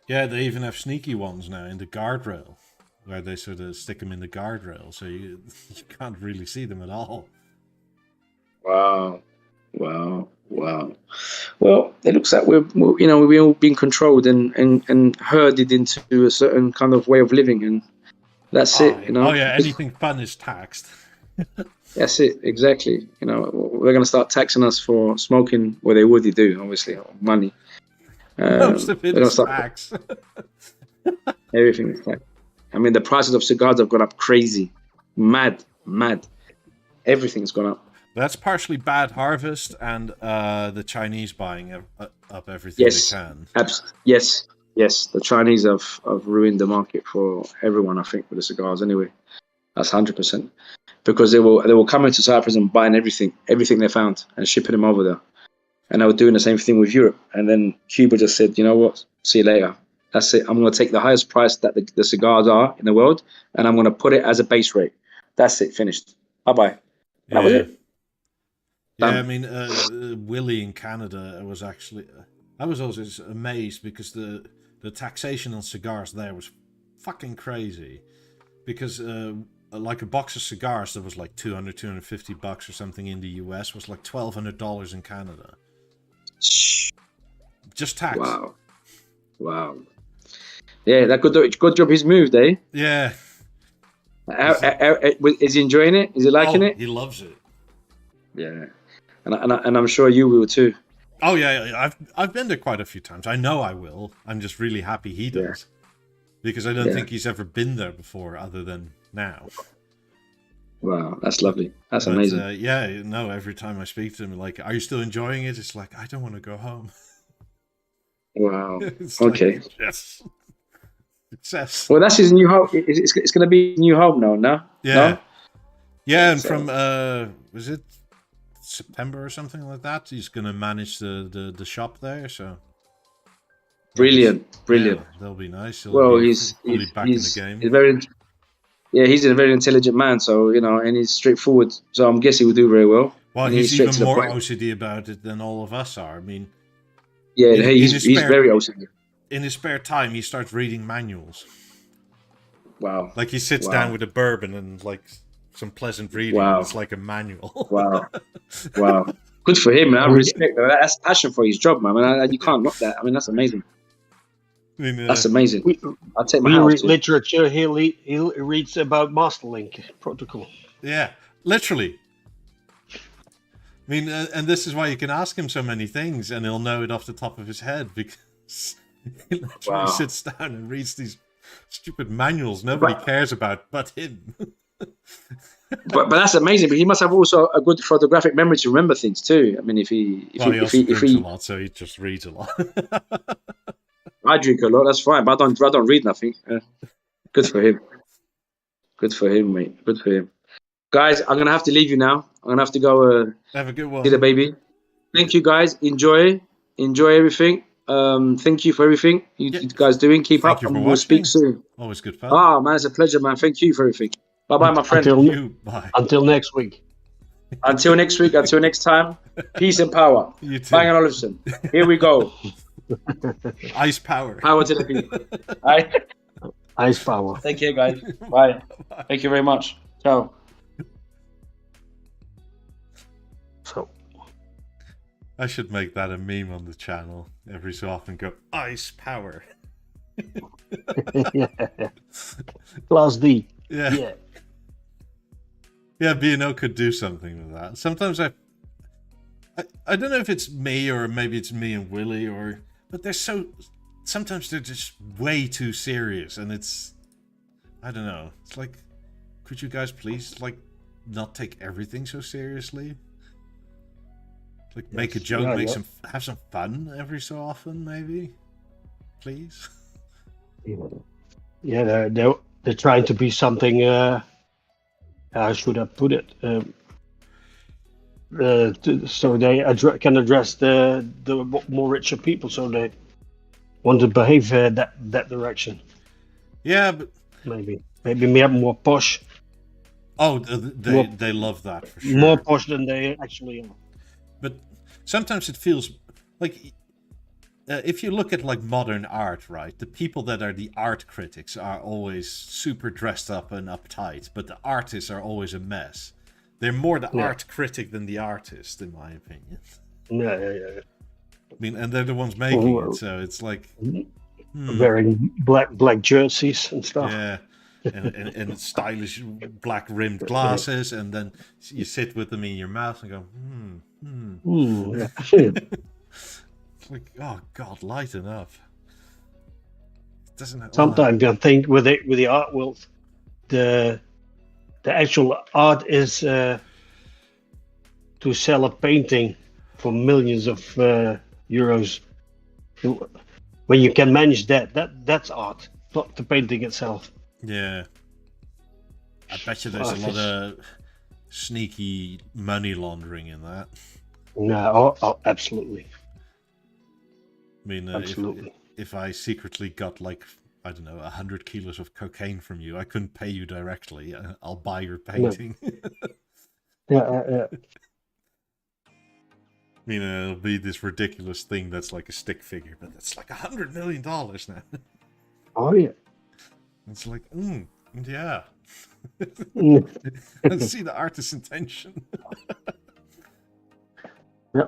[SPEAKER 1] Yeah, they even have sneaky ones now in the guardrail, where they sort of stick them in the guardrail, so you can't really see them at all.
[SPEAKER 3] Wow. Well, it looks like we're all being controlled and herded into a certain kind of way of living, and that's it. You know.
[SPEAKER 1] Oh yeah, anything fun is taxed.
[SPEAKER 3] That's it, exactly. You know, we're going to start taxing us for smoking. Well, they already do, obviously, money.
[SPEAKER 1] Most of it is tax.
[SPEAKER 3] Everything is tax. I mean, the prices of cigars have gone up crazy, mad. Everything's gone up.
[SPEAKER 1] That's partially bad harvest and the Chinese buying up everything they can.
[SPEAKER 3] Yes. The Chinese have ruined the market for everyone, I think, with the cigars. Anyway, that's 100%. Because they will come into Cyprus and buying everything they found and shipping them over there. And they were doing the same thing with Europe. And then Cuba just said, you know what? See you later. That's it. I'm going to take the highest price that the cigars are in the world, and I'm going to put it as a base rate. That's it. Finished. Bye-bye. That was it.
[SPEAKER 1] Yeah, I mean, Willie in Canada was actually... I was always amazed because the taxation on cigars there was fucking crazy. Because... like a box of cigars that was like $250 or something in the US was like $1,200 in Canada. Just tax.
[SPEAKER 3] Wow. Yeah, that good job he's moved, eh?
[SPEAKER 1] Yeah.
[SPEAKER 3] Is he enjoying it? Is he liking it?
[SPEAKER 1] He loves it.
[SPEAKER 3] Yeah, and I'm sure you will too.
[SPEAKER 1] Oh yeah, I've been there quite a few times. I know I will. I'm just really happy he does. Because I don't think he's ever been there before other than now.
[SPEAKER 3] Wow, that's lovely. That's amazing.
[SPEAKER 1] Every time I speak to him, like, are you still enjoying it? It's like, I don't want to go home.
[SPEAKER 3] Wow. Okay.
[SPEAKER 1] Like, yes. Success.
[SPEAKER 3] Well, that's his new home. It's going to be his new home now, no?
[SPEAKER 1] Yeah.
[SPEAKER 3] No?
[SPEAKER 1] Yeah, and from, was it September or something like that? He's going to manage the shop there, so...
[SPEAKER 3] Brilliant.
[SPEAKER 1] Yeah, that'll be nice.
[SPEAKER 3] He's
[SPEAKER 1] back in the game.
[SPEAKER 3] He's a very intelligent man, so, and he's straightforward. So I'm guessing he will do very well.
[SPEAKER 1] Well, he's even more OCD about it than all of us are. I mean,
[SPEAKER 3] he's very OCD.
[SPEAKER 1] In his spare time, he starts reading manuals.
[SPEAKER 3] Wow.
[SPEAKER 1] Like he sits down with a bourbon and like some pleasant reading. Wow. It's like a manual.
[SPEAKER 3] Wow. Good for him, man. I respect that. That's passion for his job, man. You can't knock that. I mean, that's amazing. That's amazing. I'll take my house too.
[SPEAKER 2] Literature. He reads about Masterlink protocol.
[SPEAKER 1] Yeah, literally. I mean, and this is why you can ask him so many things, and he'll know it off the top of his head because he literally sits down and reads these stupid manuals nobody cares about but him.
[SPEAKER 3] but that's amazing. But he must have also a good photographic memory to remember things too. I mean, if he drinks
[SPEAKER 1] a lot, so he just reads a lot.
[SPEAKER 3] I drink a lot. That's fine, but I don't read nothing. Good for him. Good for him, mate. Good for him. Guys, I'm gonna have to leave you now. I'm gonna have to go.
[SPEAKER 1] Have a good one.
[SPEAKER 3] See the baby. Thank you, guys. Enjoy everything. Thank you for everything you guys doing. Keep up, and we'll speak soon.
[SPEAKER 1] Always good fun.
[SPEAKER 3] Ah, man, it's a pleasure, man. Thank you for everything. Bye, my friend.
[SPEAKER 2] Until next week.
[SPEAKER 3] Until next week. Until next time. Peace and power.
[SPEAKER 1] You too.
[SPEAKER 3] Bang and Olufsen. Here we go.
[SPEAKER 1] Ice power.
[SPEAKER 3] Power to the people.
[SPEAKER 2] Ice power.
[SPEAKER 3] Take care, guys. Bye. Thank you very much. Ciao.
[SPEAKER 2] So.
[SPEAKER 1] I should make that a meme on the channel. Every so often go, ice power.
[SPEAKER 2] Yeah. Class D.
[SPEAKER 1] Yeah.
[SPEAKER 2] Yeah.
[SPEAKER 1] Yeah, B&O could do something with that. Sometimes I don't know if it's me or maybe it's me and Willie but sometimes they're just way too serious and it's, I don't know. It's like, could you guys please like not take everything so seriously? Like make a joke, have some fun every so often, maybe, please.
[SPEAKER 2] Yeah, they're trying to be something. How should I put it? So they can address the more richer people. So they want to behave that direction.
[SPEAKER 1] Yeah, but
[SPEAKER 2] maybe more posh.
[SPEAKER 1] Oh, they love that for sure.
[SPEAKER 2] More posh than they actually are.
[SPEAKER 1] But sometimes it feels like if you look at like modern art, right? The people that are the art critics are always super dressed up and uptight, but the artists are always a mess. They're more the art critic than the artist, in my opinion.
[SPEAKER 2] Yeah.
[SPEAKER 1] I mean, and they're the ones making it, so it's like
[SPEAKER 2] wearing black jerseys and stuff.
[SPEAKER 1] Yeah, and stylish black rimmed glasses, and then you sit with them in your mouth and go,
[SPEAKER 2] Yeah.
[SPEAKER 1] It's like, oh God, lighten up. Doesn't
[SPEAKER 2] sometimes I think with the art world, the actual art is to sell a painting for millions of euros. When you can manage that's art, not the painting itself.
[SPEAKER 1] Yeah, I bet you there's a lot of sneaky money laundering in that.
[SPEAKER 2] No, absolutely.
[SPEAKER 1] I mean,
[SPEAKER 2] absolutely.
[SPEAKER 1] If I secretly got like, I don't know, 100 kilos of cocaine from you, I couldn't pay you directly. I'll buy your painting.
[SPEAKER 2] No. Yeah.
[SPEAKER 1] I mean, it'll be this ridiculous thing that's like a stick figure, but it's like $100 million now.
[SPEAKER 2] Oh yeah.
[SPEAKER 1] It's like, yeah. Let's see the artist's intention.
[SPEAKER 2] Yeah.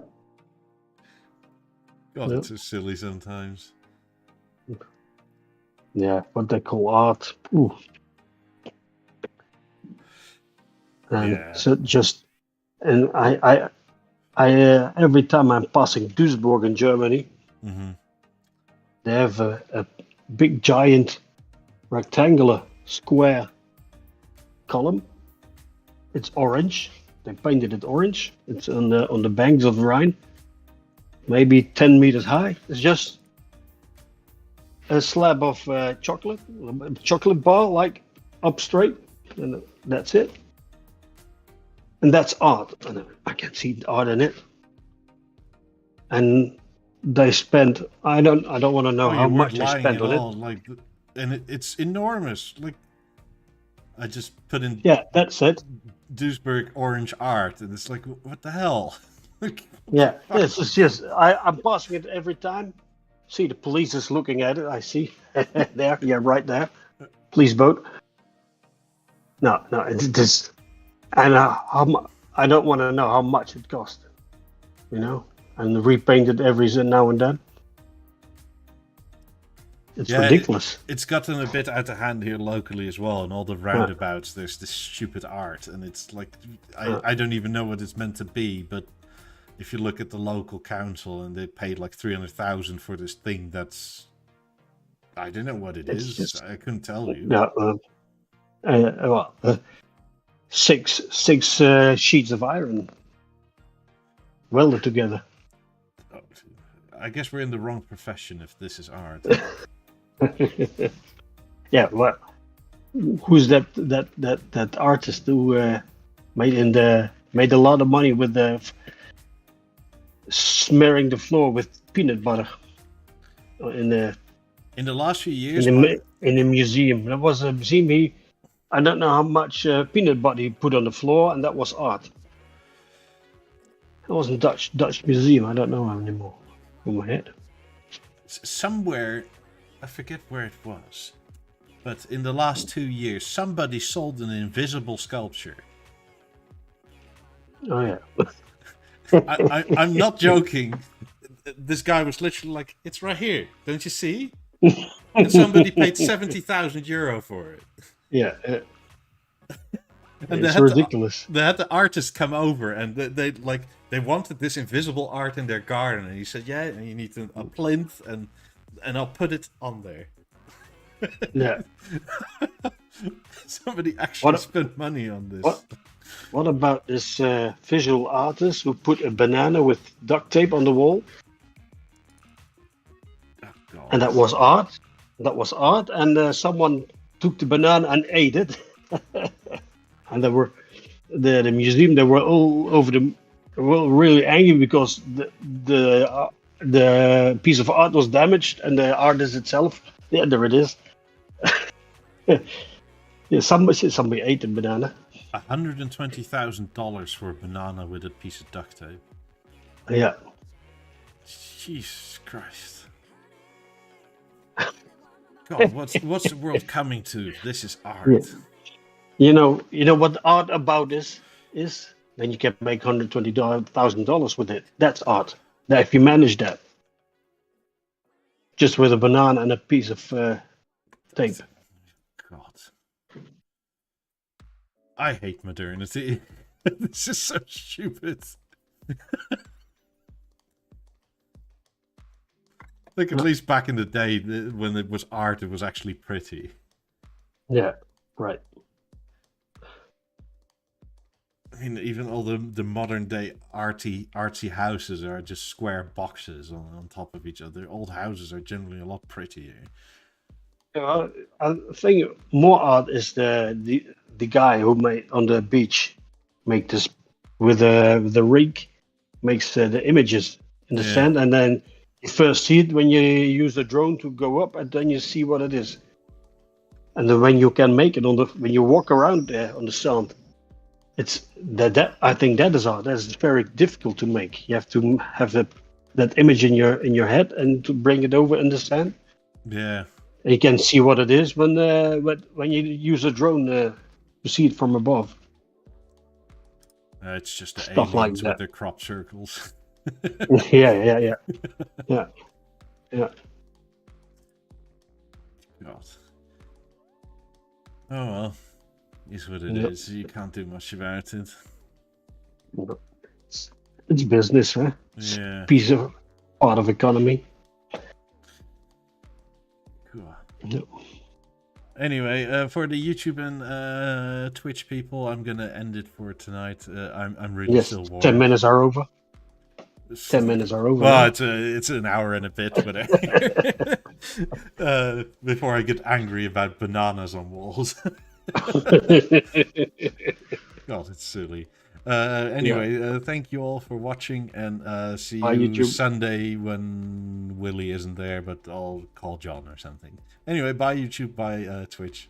[SPEAKER 1] God, it's so silly sometimes.
[SPEAKER 2] Yeah, what they call art. Ooh. And
[SPEAKER 1] Yeah.
[SPEAKER 2] so and I every time I'm passing Duisburg in Germany, they have a big giant rectangular square column. It's orange. They painted it orange. It's on the banks of the Rhine, maybe 10 meters high. It's just a slab of chocolate bar, like up straight, and that's it. And that's art. And I can see art in it. And they spent. I don't want to know how much they spent on it.
[SPEAKER 1] Like, and it's enormous. Like, I just put in.
[SPEAKER 2] Yeah, that's it.
[SPEAKER 1] Duisburg orange art, and it's like, what the hell?
[SPEAKER 2] Yeah, this is just. I'm passing it every time. See, the police is looking at it. I see there. Yeah, right there. Police boat. No, it's just. And I don't want to know how much it cost, and repainted every now and then. It's ridiculous.
[SPEAKER 1] It's gotten a bit out of hand here locally as well. And all the roundabouts, there's this stupid art, and it's like I don't even know what it's meant to be. But if you look at the local council, and they paid like 300,000 for this thing, that's I don't know what it is. I couldn't tell you.
[SPEAKER 2] Yeah. Six sheets of iron welded together.
[SPEAKER 1] Oh, I guess we're in the wrong profession if this is art.
[SPEAKER 2] Yeah, well, who's that artist who made a lot of money with smearing the floor with peanut butter in the
[SPEAKER 1] last few years
[SPEAKER 2] in the museum? There was a museum. I don't know how much peanut butter he put on the floor, and that was art. It was a Dutch museum. I don't know anymore from my head.
[SPEAKER 1] Somewhere, I forget where it was, but in the last 2 years, somebody sold an invisible sculpture.
[SPEAKER 2] Oh yeah.
[SPEAKER 1] I'm not joking. This guy was literally like, "It's right here, don't you see?" And somebody paid 70,000 euro for it.
[SPEAKER 2] Yeah.
[SPEAKER 1] And
[SPEAKER 2] It's ridiculous.
[SPEAKER 1] They had the artist come over, and they wanted this invisible art in their garden, and he said, "Yeah, and you need a plinth, and I'll put it on there."
[SPEAKER 2] Yeah.
[SPEAKER 1] Somebody actually spent money on this.
[SPEAKER 2] What about this visual artist who put a banana with duct tape on the wall?
[SPEAKER 1] Oh, God.
[SPEAKER 2] And that was art. That was art, and someone took the banana and ate it. And they were the museum. They were all over were really angry because the piece of art was damaged, and the artist itself. Yeah, there it is. Yeah, somebody ate the banana.
[SPEAKER 1] $120,000 for a banana with a piece of duct tape.
[SPEAKER 2] Yeah.
[SPEAKER 1] Jesus Christ. God, what's the world coming to? This is art.
[SPEAKER 2] Yeah. You know what the art about this is? Then you can make $120,000 with it. That's art. Now, if you manage that, just with a banana and a piece of tape.
[SPEAKER 1] God, I hate modernity. This is so stupid. Like, at least back in the day when it was art, it was actually pretty.
[SPEAKER 2] Yeah, right.
[SPEAKER 1] I mean, even all the modern day artsy houses are just square boxes on top of each other. Old houses are generally a lot prettier.
[SPEAKER 2] I think more art is the guy who made on the beach, make this with the rig, makes the images in the sand, and then you first see it when you use the drone to go up, and then you see what it is. And then when you can make it when you walk around there on the sand, it's that I think that is art. That's very difficult to make. You have to have that image in your head and to bring it over in the sand.
[SPEAKER 1] Yeah.
[SPEAKER 2] And you can see what it is when you use a drone to see it from above.
[SPEAKER 1] It's just the
[SPEAKER 2] Stuff
[SPEAKER 1] aliens
[SPEAKER 2] like
[SPEAKER 1] with their crop circles.
[SPEAKER 2] Yeah.
[SPEAKER 1] God. Oh well, is what it is. You can't do much about it.
[SPEAKER 2] It's business, huh?
[SPEAKER 1] Yeah.
[SPEAKER 2] Piece of part of economy.
[SPEAKER 1] Cool.
[SPEAKER 2] No.
[SPEAKER 1] Anyway, for the YouTube and Twitch people, I'm gonna end it for tonight. I'm really still warm.
[SPEAKER 2] 10 minutes are over. 10 minutes are over.
[SPEAKER 1] Well, it's an hour and a bit, but before I get angry about bananas on walls. God, it's silly. Anyway, thank you all for watching, and see you Sunday when Willie isn't there, but I'll call John or something. Anyway, bye YouTube, bye Twitch.